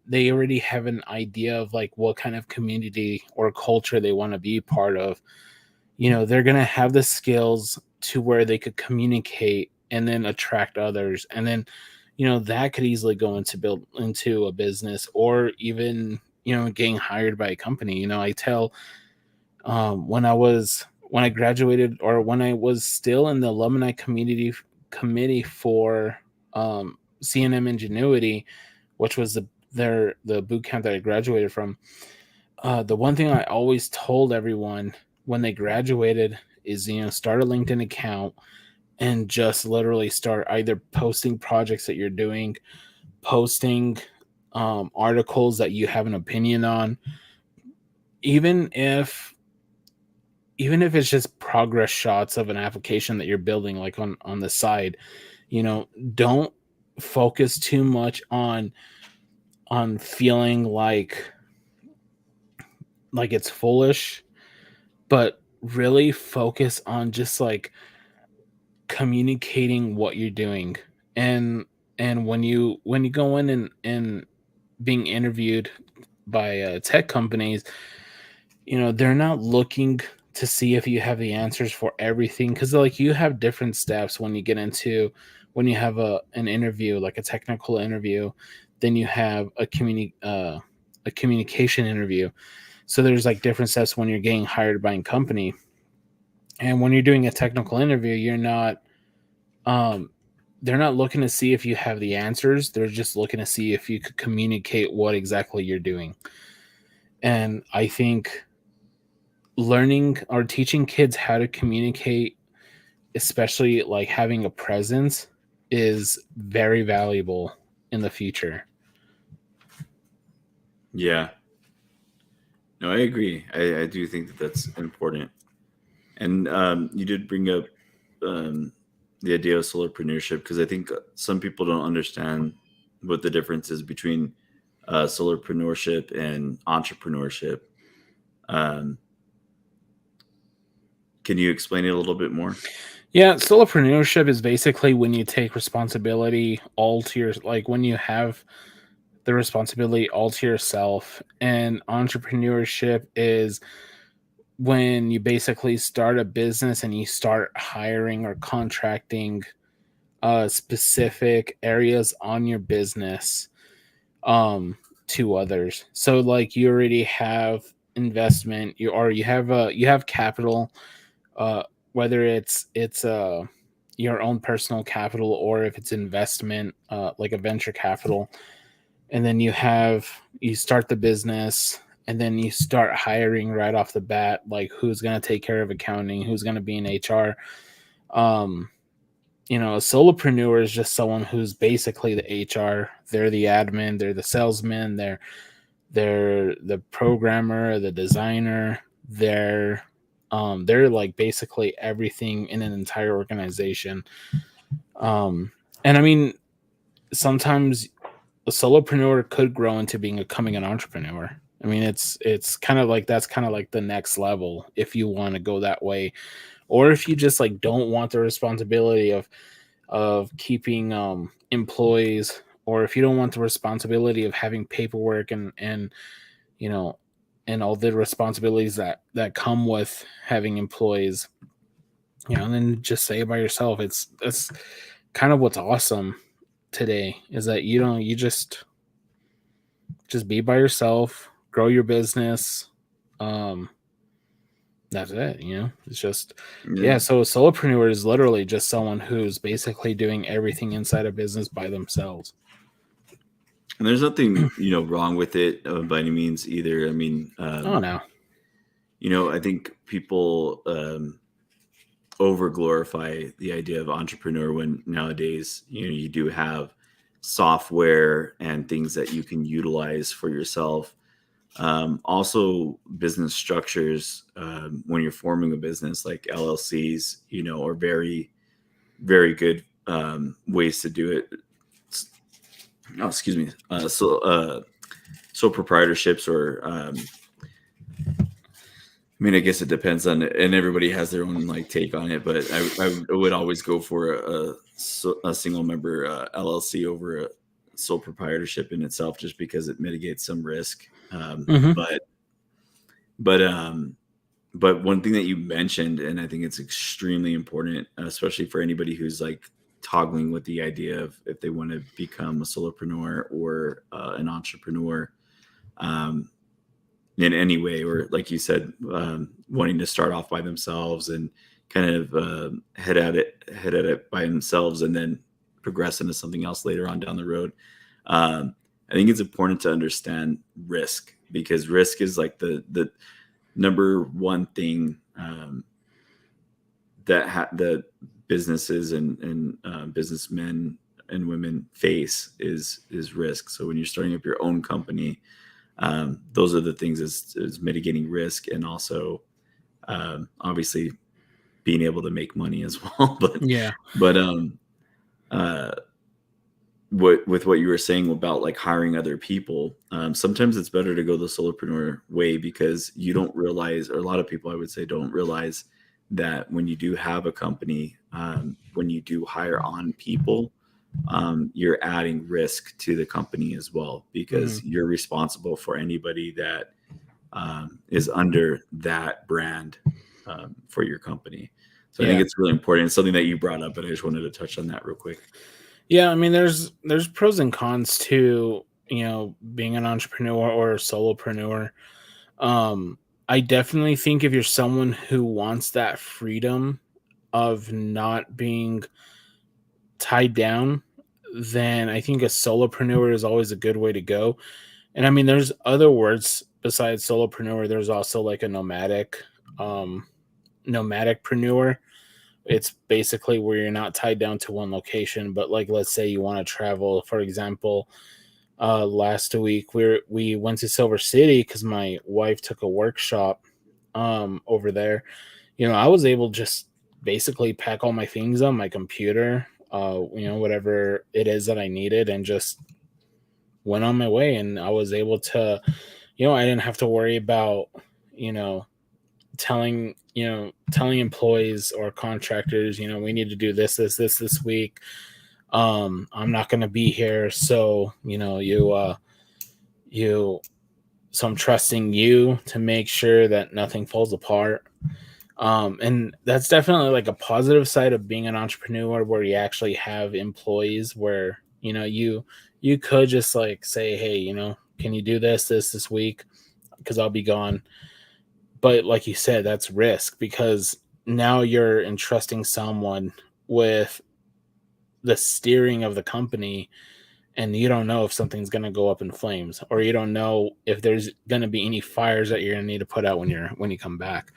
they already have an idea of like what kind of community or culture they want to be part of. They're going to have the skills to where they could communicate and then attract others, and then that could easily go into build into a business, or even getting hired by a company. I tell, when I graduated, or when I was still in the alumni committee for CNM Ingenuity, which was the boot camp that I graduated from. The one thing I always told everyone when they graduated is, start a LinkedIn account and just literally start either posting projects that you're doing, posting articles that you have an opinion on, even if it's just progress shots of an application that you're building, like on the side. Don't focus too much on feeling like it's foolish, but really focus on just like communicating what you're doing. And when you go in and being interviewed by tech companies, they're not looking to see if you have the answers for everything, because like you have different steps when you have an interview, like a technical interview. Then you have a communication interview. So there's like different steps when you're getting hired by a company. And when you're doing a technical interview, you're not they're not looking to see if you have the answers. They're just looking to see if you could communicate what exactly you're doing. And I think learning or teaching kids how to communicate, especially like having a presence, is very valuable in the future. Yeah. No, I agree. I do think that that's important. And you did bring up um, the idea of solopreneurship, because I think some people don't understand what the difference is between solopreneurship and entrepreneurship. Um, can you explain it a little bit more? Yeah, solopreneurship is basically when you take responsibility all to your, like when you have the responsibility all to yourself. And entrepreneurship is when you basically start a business and you start hiring or contracting specific areas on your business to others. So like you already have investment, you have capital, uh whether it's your own personal capital, or if it's investment, like a venture capital. And then you start the business, and then you start hiring right off the bat, like who's going to take care of accounting, who's going to be in HR. um a solopreneur is just someone who's basically the HR. They're the admin, they're the salesman, they're the programmer, the designer. They're like basically everything in an entire organization. And I mean, sometimes a solopreneur could grow into becoming an entrepreneur. I mean, it's kind of like, that's kind of like the next level if you want to go that way, or if you just like don't want the responsibility of keeping employees, or if you don't want the responsibility of having paperwork and you know and all the responsibilities that come with having employees, and then just say it by yourself. That's kind of what's awesome today, is that you just be by yourself, grow your business. um that's it. It's just, Yeah. yeah. So a solopreneur is literally just someone who's basically doing everything inside a business by themselves. And there's nothing, wrong with it by any means either. I mean, Oh no. I think people over glorify the idea of entrepreneur, when nowadays, you do have software and things that you can utilize for yourself. Also, business structures, when you're forming a business, like LLCs, are very, very good ways to do it. Oh, excuse me. So proprietorships, or I mean, I guess it depends on it, and everybody has their own like take on it. But I would always go for a single member LLC over a sole proprietorship in itself, just because it mitigates some risk. Mm-hmm. But but one thing that you mentioned, and I think it's extremely important, especially for anybody who's like toggling with the idea of if they want to become a solopreneur or an entrepreneur. Um, in any way, or like you said, wanting to start off by themselves and kind of head at it by themselves, and then progress into something else later on down the road. I think it's important to understand risk, because risk is like the number one thing that businesses and businessmen and women face is risk. So when you're starting up your own company, those are the things is mitigating risk, and also obviously being able to make money as well. Yeah. But uh, with what you were saying about like hiring other people, sometimes it's better to go the solopreneur way, because you don't realize, or a lot of people I would say don't realize, that when you do have a company, when you do hire on people, you're adding risk to the company as well, because you're responsible for anybody that is under that brand for your company. So I think it's really important. It's something that you brought up, but I just wanted to touch on that real quick. Yeah, I mean, there's pros and cons to, you know, being an entrepreneur or a solopreneur. I definitely think if you're someone who wants that freedom of not being tied down, then I think a solopreneur is always a good way to go. And I mean, there's other words besides solopreneur. There's also like a nomadicpreneur. It's basically where you're not tied down to one location, but like let's say you want to travel. For example, last week we went to Silver City because my wife took a workshop over there. You know, I was able to just basically pack all my things on my computer, you know, whatever it is that I needed, and just went on my way. And I was able to, you know, I didn't have to worry about, you know, telling employees or contractors, you know, we need to do this week. I'm not going to be here, so you know, you so I'm trusting you to make sure that nothing falls apart. And that's definitely like a positive side of being an entrepreneur, where you actually have employees, where you know, you could just like say, hey, you know, can you do this week, because I'll be gone. But like you said, that's risk, because now you're entrusting someone with the steering of the company, and you don't know if something's going to go up in flames, or you don't know if there's going to be any fires that you're going to need to put out when you come back.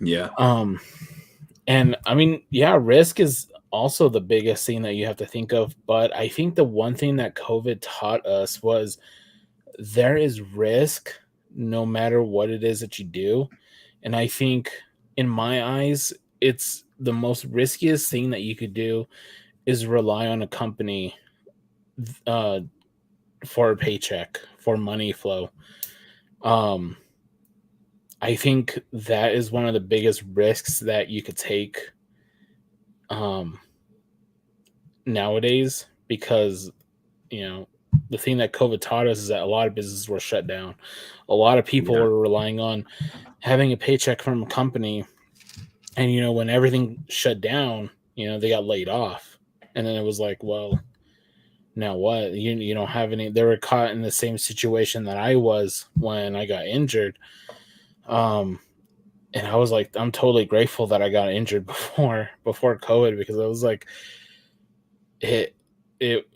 Yeah. And I mean, yeah, risk is also the biggest thing that you have to think of. But I think the one thing that COVID taught us was there is risk no matter what it is that you do. And I think in my eyes, it's the most riskiest thing that you could do is rely on a company uh, for a paycheck, for money flow. Um, I think that is one of the biggest risks that you could take um, nowadays, because, you know, the thing that COVID taught us is that a lot of businesses were shut down. A lot of people Yeah. were relying on having a paycheck from a company. And, you know, when everything shut down, you know, they got laid off. And then it was like, well, now what? You don't have any. They were caught in the same situation that I was when I got injured. And I was like, I'm totally grateful that I got injured before COVID, because I was like, it it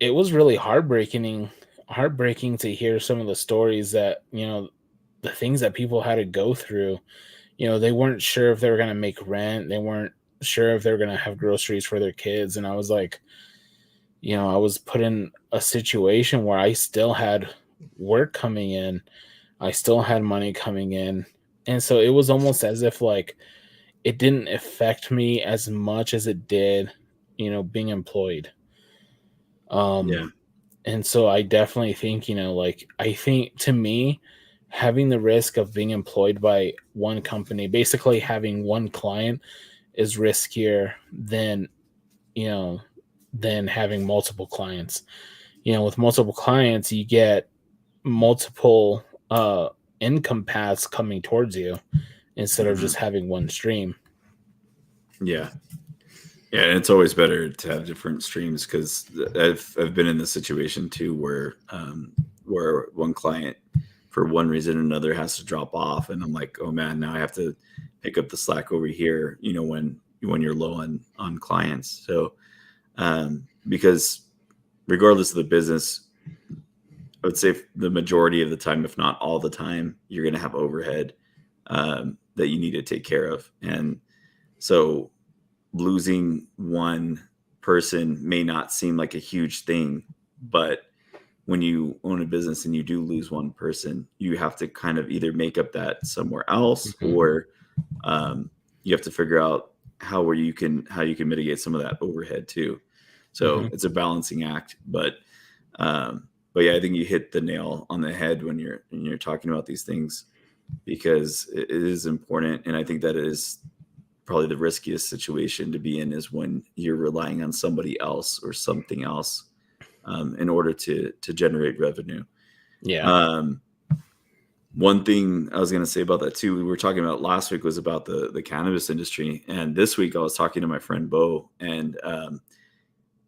it was really heartbreaking to hear some of the stories that, you know, the things that people had to go through. You know, they weren't sure if they were going to make rent. They weren't sure if they were going to have groceries for their kids. And I was like, you know, I was put in a situation where I still had work coming in. I still had money coming in. And so it was almost as if like it didn't affect me as much as it did, you know, being employed. Yeah. And so I definitely think, you know, like I think to me, having the risk of being employed by one company, basically having one client, is riskier than, than having multiple clients. With multiple clients, you get multiple income paths coming towards you instead of just having one stream. Yeah. Yeah, and it's always better to have different streams, because I've been in this situation too, where one client, for one reason or another, has to drop off, and I'm like, oh man, now I have to pick up the slack over here. When you're low on clients. So because regardless of the business, I would say the majority of the time, if not all the time, you're going to have overhead that you need to take care of, and so losing one person may not seem like a huge thing, but when you own a business and you do lose one person, you have to kind of either make up that somewhere else, or you have to figure out how you can mitigate some of that overhead too. So it's a balancing act, but yeah, I think you hit the nail on the head when you're talking about these things, because it is important, and I think that it is probably the riskiest situation to be in, is when you're relying on somebody else or something else in order to generate revenue. Yeah. One thing I was going to say about that too, we were talking about last week, was about the cannabis industry, and this week I was talking to my friend Bo, and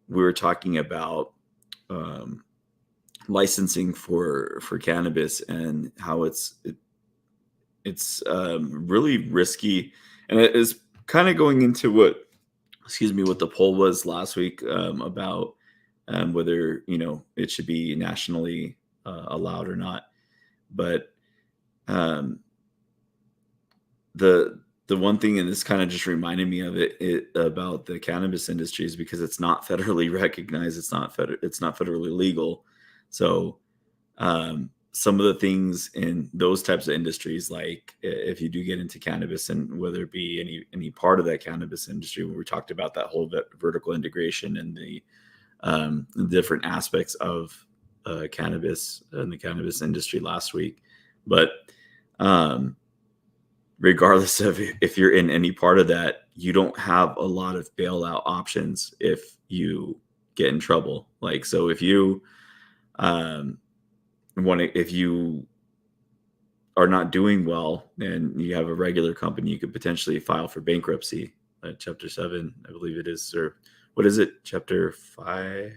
we were talking about licensing for cannabis, and how it's really risky, and it is kind of going into what the poll was last week about whether it should be nationally allowed or not. But the one thing, and this kind of just reminded me of it about the cannabis industry, is because it's not federally recognized, it's not federally legal. So some of the things in those types of industries, like if you do get into cannabis, and whether it be any part of that cannabis industry, where we talked about that whole vertical integration and the different aspects of cannabis and the cannabis industry last week. But regardless of if you're in any part of that, you don't have a lot of bailout options if you get in trouble. Like, so if you if you are not doing well and you have a regular company, you could potentially file for bankruptcy. Chapter 7, I believe it is, or what is it? Chapter 5?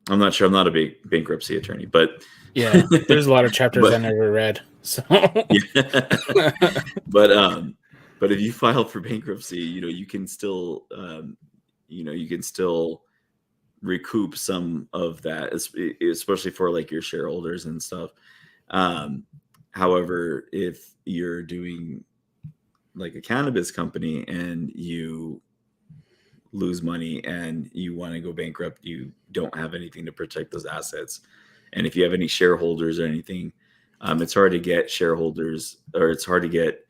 I'm not sure. I'm not a bankruptcy attorney, but yeah, there's a lot of chapters I never read. So, yeah. But if you file for bankruptcy, you can still, recoup some of that, especially for like your shareholders and stuff. However, if you're doing like a cannabis company and you lose money and you want to go bankrupt, you don't have anything to protect those assets. And if you have any shareholders or anything, it's hard to get shareholders, or it's hard to get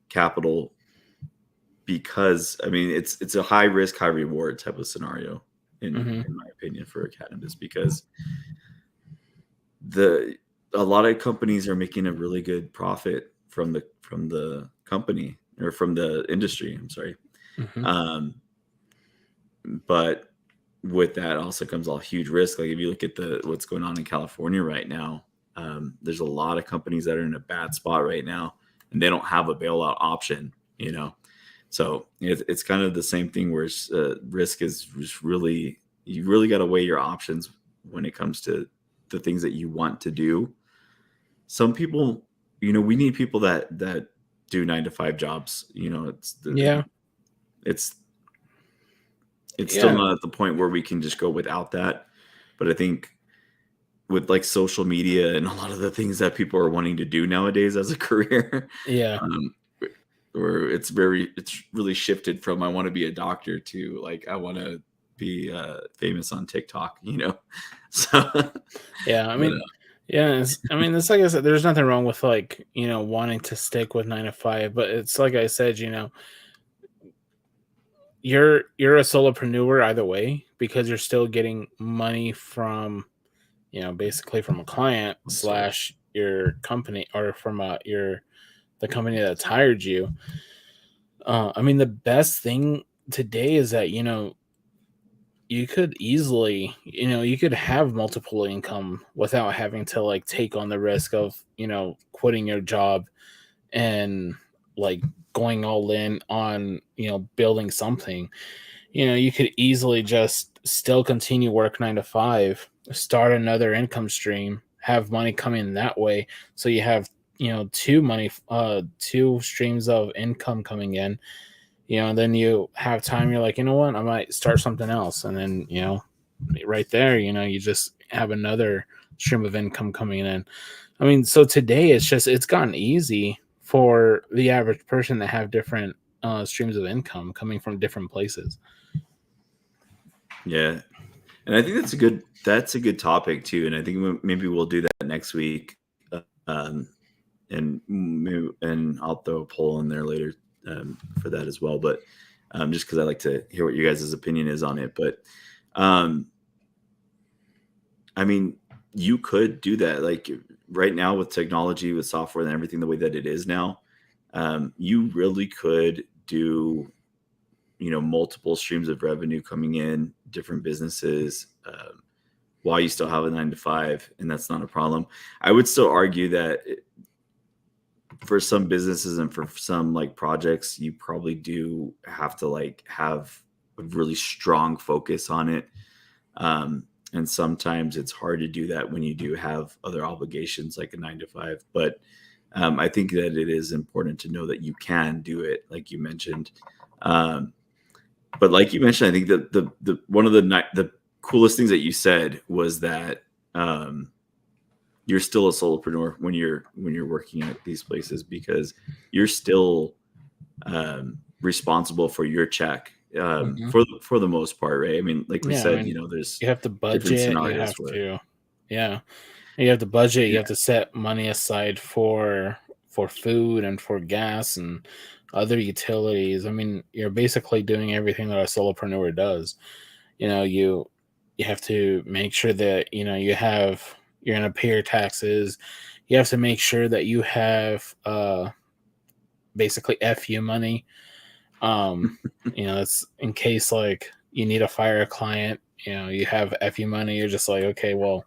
capital, because it's a high risk, high reward type of scenario in my opinion for cannabis, because a lot of companies are making a really good profit from the company, or from the industry. I'm sorry. But with that also comes a huge risk. Like if you look at what's going on in California right now, there's a lot of companies that are in a bad spot right now, and they don't have a bailout option. So it's kind of the same thing, where risk is just really, you really got to weigh your options when it comes to the things that you want to do. Some people, we need people that do 9-to-5 jobs. It's still not at the point where we can just go without that. But I think with like social media and a lot of the things that people are wanting to do nowadays as a career, where it's really shifted from, I want to be a doctor, to like, I want to be famous on TikTok, So yeah, it's like I said, there's nothing wrong with like, wanting to stick with 9-to-5, but it's like I said, you're a solopreneur either way, because you're still getting money from, basically from a client I'm sorry. / your company, or from the company that's hired you. I mean, the best thing today is that you could easily, you could have multiple income without having to like take on the risk of quitting your job and like going all in on building something. You could easily just still continue work 9 to 5, start another income stream, have money coming that way. So you have, two streams of income coming in, and then you have time. You're like, what? I might start something else. And then, right there, you just have another stream of income coming in. I mean, so today it's gotten easy for the average person to have different streams of income coming from different places. Yeah, and I think that's a good topic too. And I think maybe we'll do that next week. Um, and I'll throw a poll in there later for that as well. But just because I like to hear what you guys' opinion is on it. But I mean, you could do that. Like right now with technology, with software and everything the way that it is now, you really could do multiple streams of revenue coming in, different businesses, while you still have a 9 to 5, and that's not a problem. I would still argue that for some businesses and for some like projects, you probably do have to like have a really strong focus on it. And sometimes it's hard to do that when you do have other obligations like a 9 to 5. But I think that it is important to know that you can do it, like you mentioned. But like you mentioned, I think that the one of the coolest things that you said was that you're still a solopreneur when you're working at these places, because you're still responsible for your check for the most part, right? I mean, like we said, I mean, there's you have to different budget. You scenarios have where to, yeah, you have to budget. You yeah, have to set money aside for food and for gas and other utilities. I mean, you're basically doing everything that a solopreneur does. You have to make sure that you're going to pay your taxes. You have to make sure that you have basically FU money. It's in case like you need to fire a client. You have FU money. You're just like, okay, well,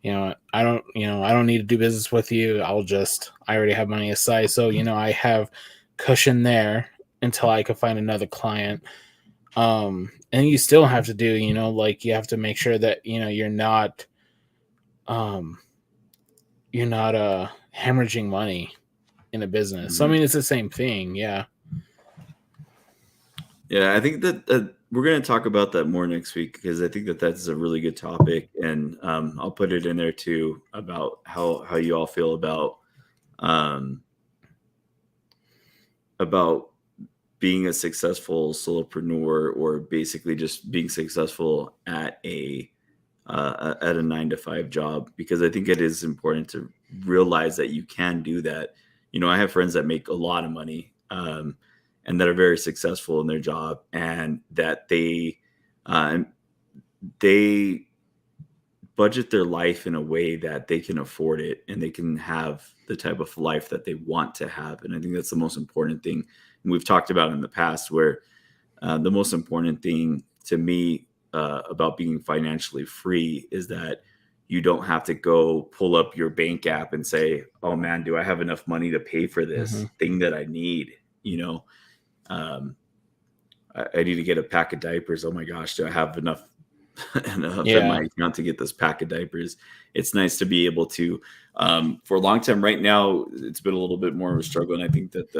I don't need to do business with you. I already have money aside. So, I have cushion there until I can find another client. And you still have to do, like you have to make sure that, you're not hemorrhaging money in a business. So, I mhm. mean, it's the same thing. Yeah. Yeah, I think that we're going to talk about that more next week, because I think that that's a really good topic, and I'll put it in there too about how you all feel um, about being a successful solopreneur, or basically just being successful at a 9 to 5 job, because I think it is important to realize that you can do that. I have friends that make a lot of money, and that are very successful in their job, and that they budget their life in a way that they can afford it, and they can have the type of life that they want to have. And I think that's the most important thing. And we've talked about in the past where the most important thing to me about being financially free is that you don't have to go pull up your bank app and say, oh man, do I have enough money to pay for this thing that I need? I need to get a pack of diapers. Oh my gosh, do I have enough in my Yeah. account to get this pack of diapers? It's nice to be able to, for a long time right now, it's been a little bit more of a struggle. And I think that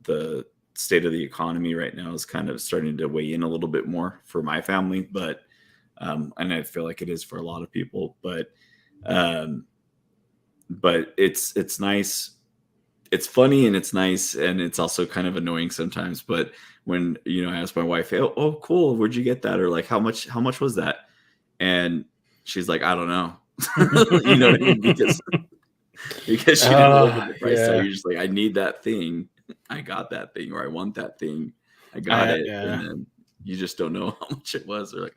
the state of the economy right now is kind of starting to weigh in a little bit more for my family, but and I feel like it is for a lot of people, but it's nice. It's funny and it's nice, and it's also kind of annoying sometimes. But when I ask my wife, oh cool, where'd you get that? Or like, how much was that? And she's like, I don't know. You know what I mean? Because she didn't look at the price tag. Yeah. You're just like, I need that thing. I got that thing, or I want that thing. I got it. Yeah. And then you just don't know how much it was. Or like,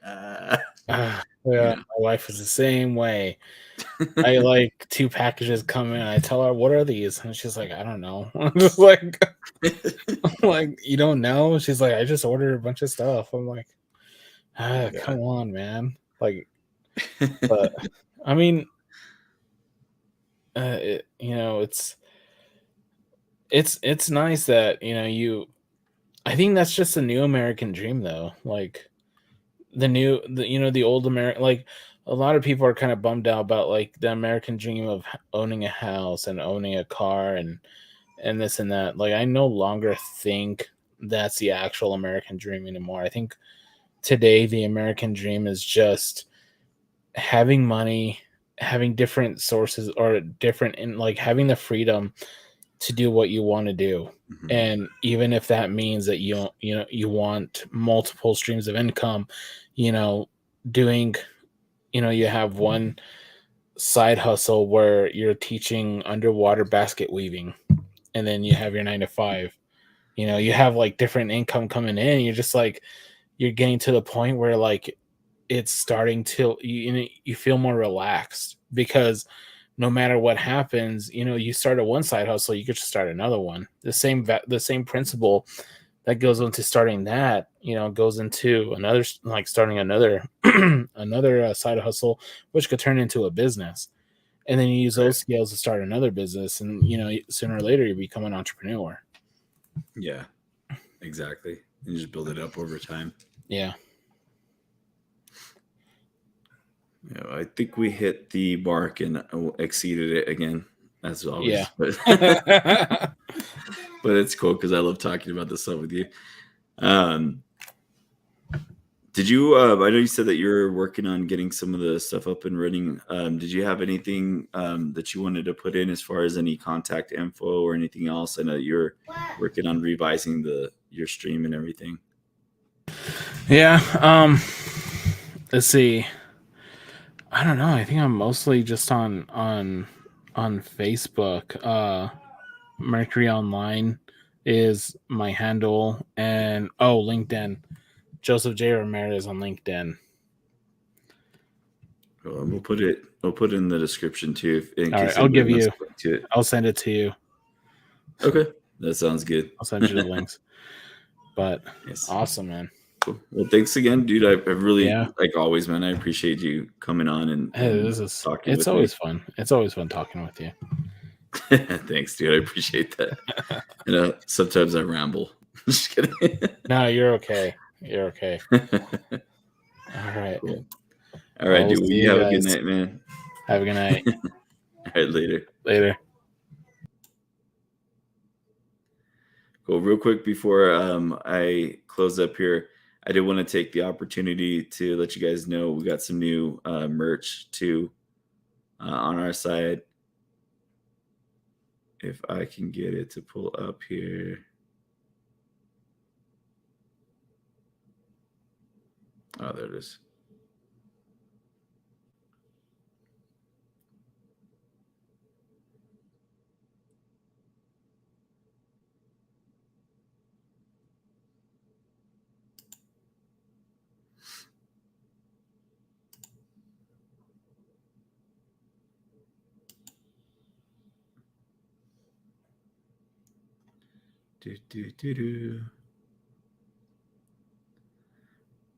Yeah, you my wife is the same way. I like 2 packages come in. I tell her, "What are these?" And she's like, "I don't know." I'm just like, like, "You don't know?" She's like, "I just ordered a bunch of stuff." I'm like, Yeah. come on, man. Like, but I mean, it's nice that I think that's just a new American dream, though. Like the old American, like a lot of people are kind of bummed out about like the American dream of owning a house and owning a car and this and that. Like, I no longer think that's the actual American dream anymore. I think today the American dream is just having money, having different sources or different in like having the freedom to do what you want to do. Mhm. And even if that means that you want multiple streams of income, doing, you have one side hustle where you're teaching underwater basket weaving, and then you have your 9 to 5. You have like different income coming in. You're just like, you're getting to the point where like it's starting to you feel more relaxed because no matter what happens, you start a one side hustle, you could just start another one. The same principle that goes into starting that, goes into another, like starting another another side hustle, which could turn into a business. And then you use those skills to start another business, and sooner or later you become an entrepreneur. Yeah, exactly. You just build it up over time. Yeah. I think we hit the mark and exceeded it again, as always. Yeah. But it's cool because I love talking about this stuff with you. Did you? I know you said that you're working on getting some of the stuff up and running. Did you have anything that you wanted to put in as far as any contact info or anything else? I know that you're working on revising your stream and everything. Yeah. Let's see. I don't know. I think I'm mostly just on Facebook. Mercury Online is my handle, and LinkedIn. Joseph J. Ramirez on LinkedIn. We'll put it in the description too, in All case right, I'll give wants you. to link to it. I'll send it to you. Okay, that sounds good. I'll send you the links. But Yes. Awesome, man. Cool. Well, thanks again, dude. I really, Yeah. like always, man. I appreciate you coming on and talking. It's always fun. It's always fun talking with you. Thanks, dude. I appreciate that. Sometimes I ramble. Just kidding. No, you're okay. You're okay. All right. Cool. All right, dude. Well, you have a good night, man. Have a good night. All right, later. Later. Cool. Real quick before I close up here, I did want to take the opportunity to let you guys know we got some new merch too on our side. If I can get it to pull up here. Oh, there it is.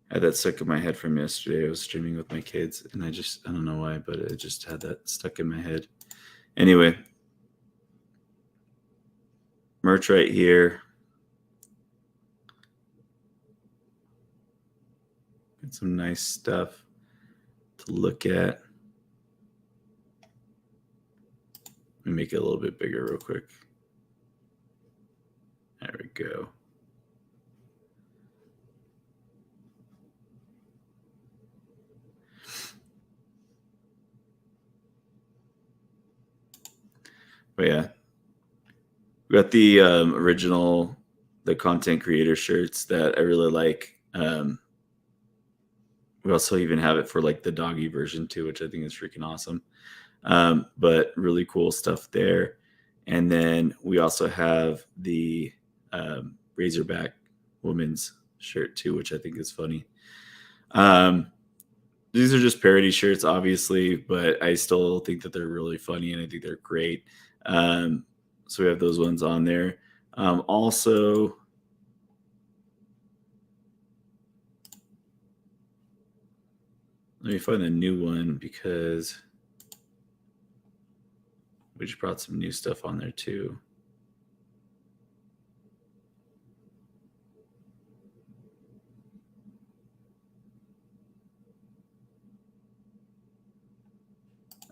I had that stuck in my head from yesterday. I was streaming with my kids, and I don't know why, but I just had that stuck in my head. Anyway, merch right here. Got some nice stuff to look at. Let me make it a little bit bigger real quick. There we go. But yeah, we got the original, the content creator shirts that I really like. We also even have it for like the doggy version too, which I think is freaking awesome. But really cool stuff there. And then we also have the Razorback women's shirt too, which I think is funny. These are just parody shirts, obviously, but I still think that they're really funny and I think they're great. So we have those ones on there. Also, let me find a new one because we just brought some new stuff on there too.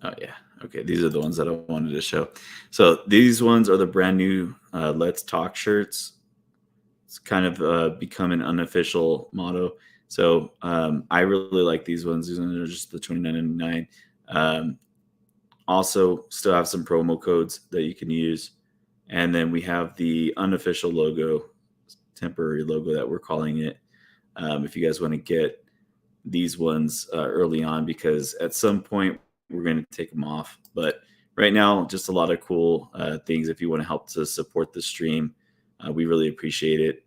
Oh yeah. Okay. These are the ones that I wanted to show. So these ones are the brand new Let's Talk shirts. It's kind of become an unofficial motto. So I really like these ones. These ones are just the $29.99. Also, still have some promo codes that you can use. And then we have the unofficial logo, temporary logo that we're calling it. If you guys want to get these ones early on, because at some point we're going to take them off. But right now, just a lot of cool things. If you want to help to support the stream, we really appreciate it.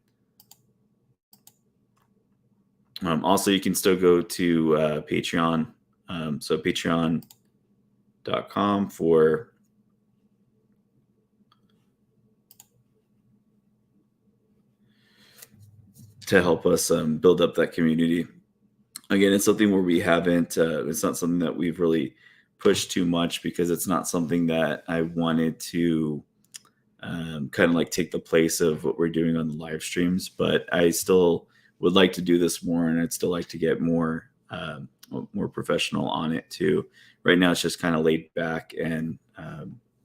Also, you can still go to Patreon. So patreon.com to help us build up that community. Again, it's something where we haven't, it's not something that we've really pushed too much because it's not something that I wanted to kind of like take the place of what we're doing on the live streams. But I still would like to do this more, and I'd still like to get more professional on it too. Right now, it's just kind of laid back and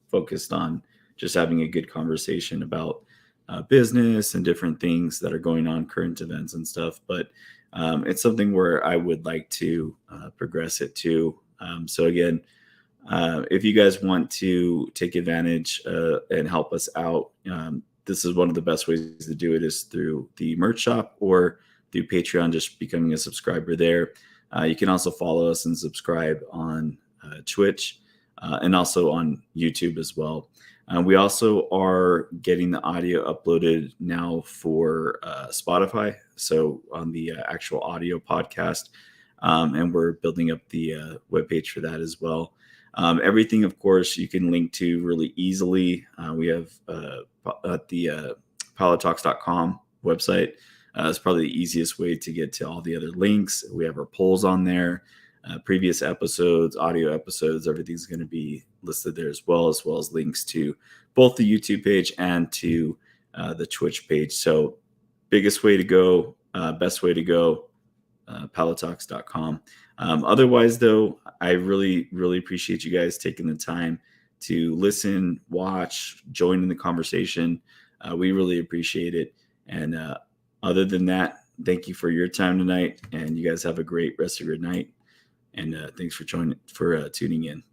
focused on just having a good conversation about business and different things that are going on, current events and stuff. But it's something where I would like to progress it too. So again, if you guys want to take advantage and help us out, this is one of the best ways to do it is through the merch shop or through Patreon, just becoming a subscriber there. You can also follow us and subscribe on Twitch and also on YouTube as well. We also are getting the audio uploaded now for Spotify, so on the actual audio podcast, and we're building up the webpage for that as well. Everything, of course, you can link to really easily. We have at the pilotalks.com website. It's probably the easiest way to get to all the other links. We have our polls on there, previous episodes, audio episodes, everything's going to be listed there as well as links to both the YouTube page and to the Twitch page. So biggest way to go, best way to go, pilotalks.com. Otherwise, though, I really, really appreciate you guys taking the time to listen, watch, join in the conversation. We really appreciate it. And other than that, thank you for your time tonight. And you guys have a great rest of your night. And thanks for tuning in.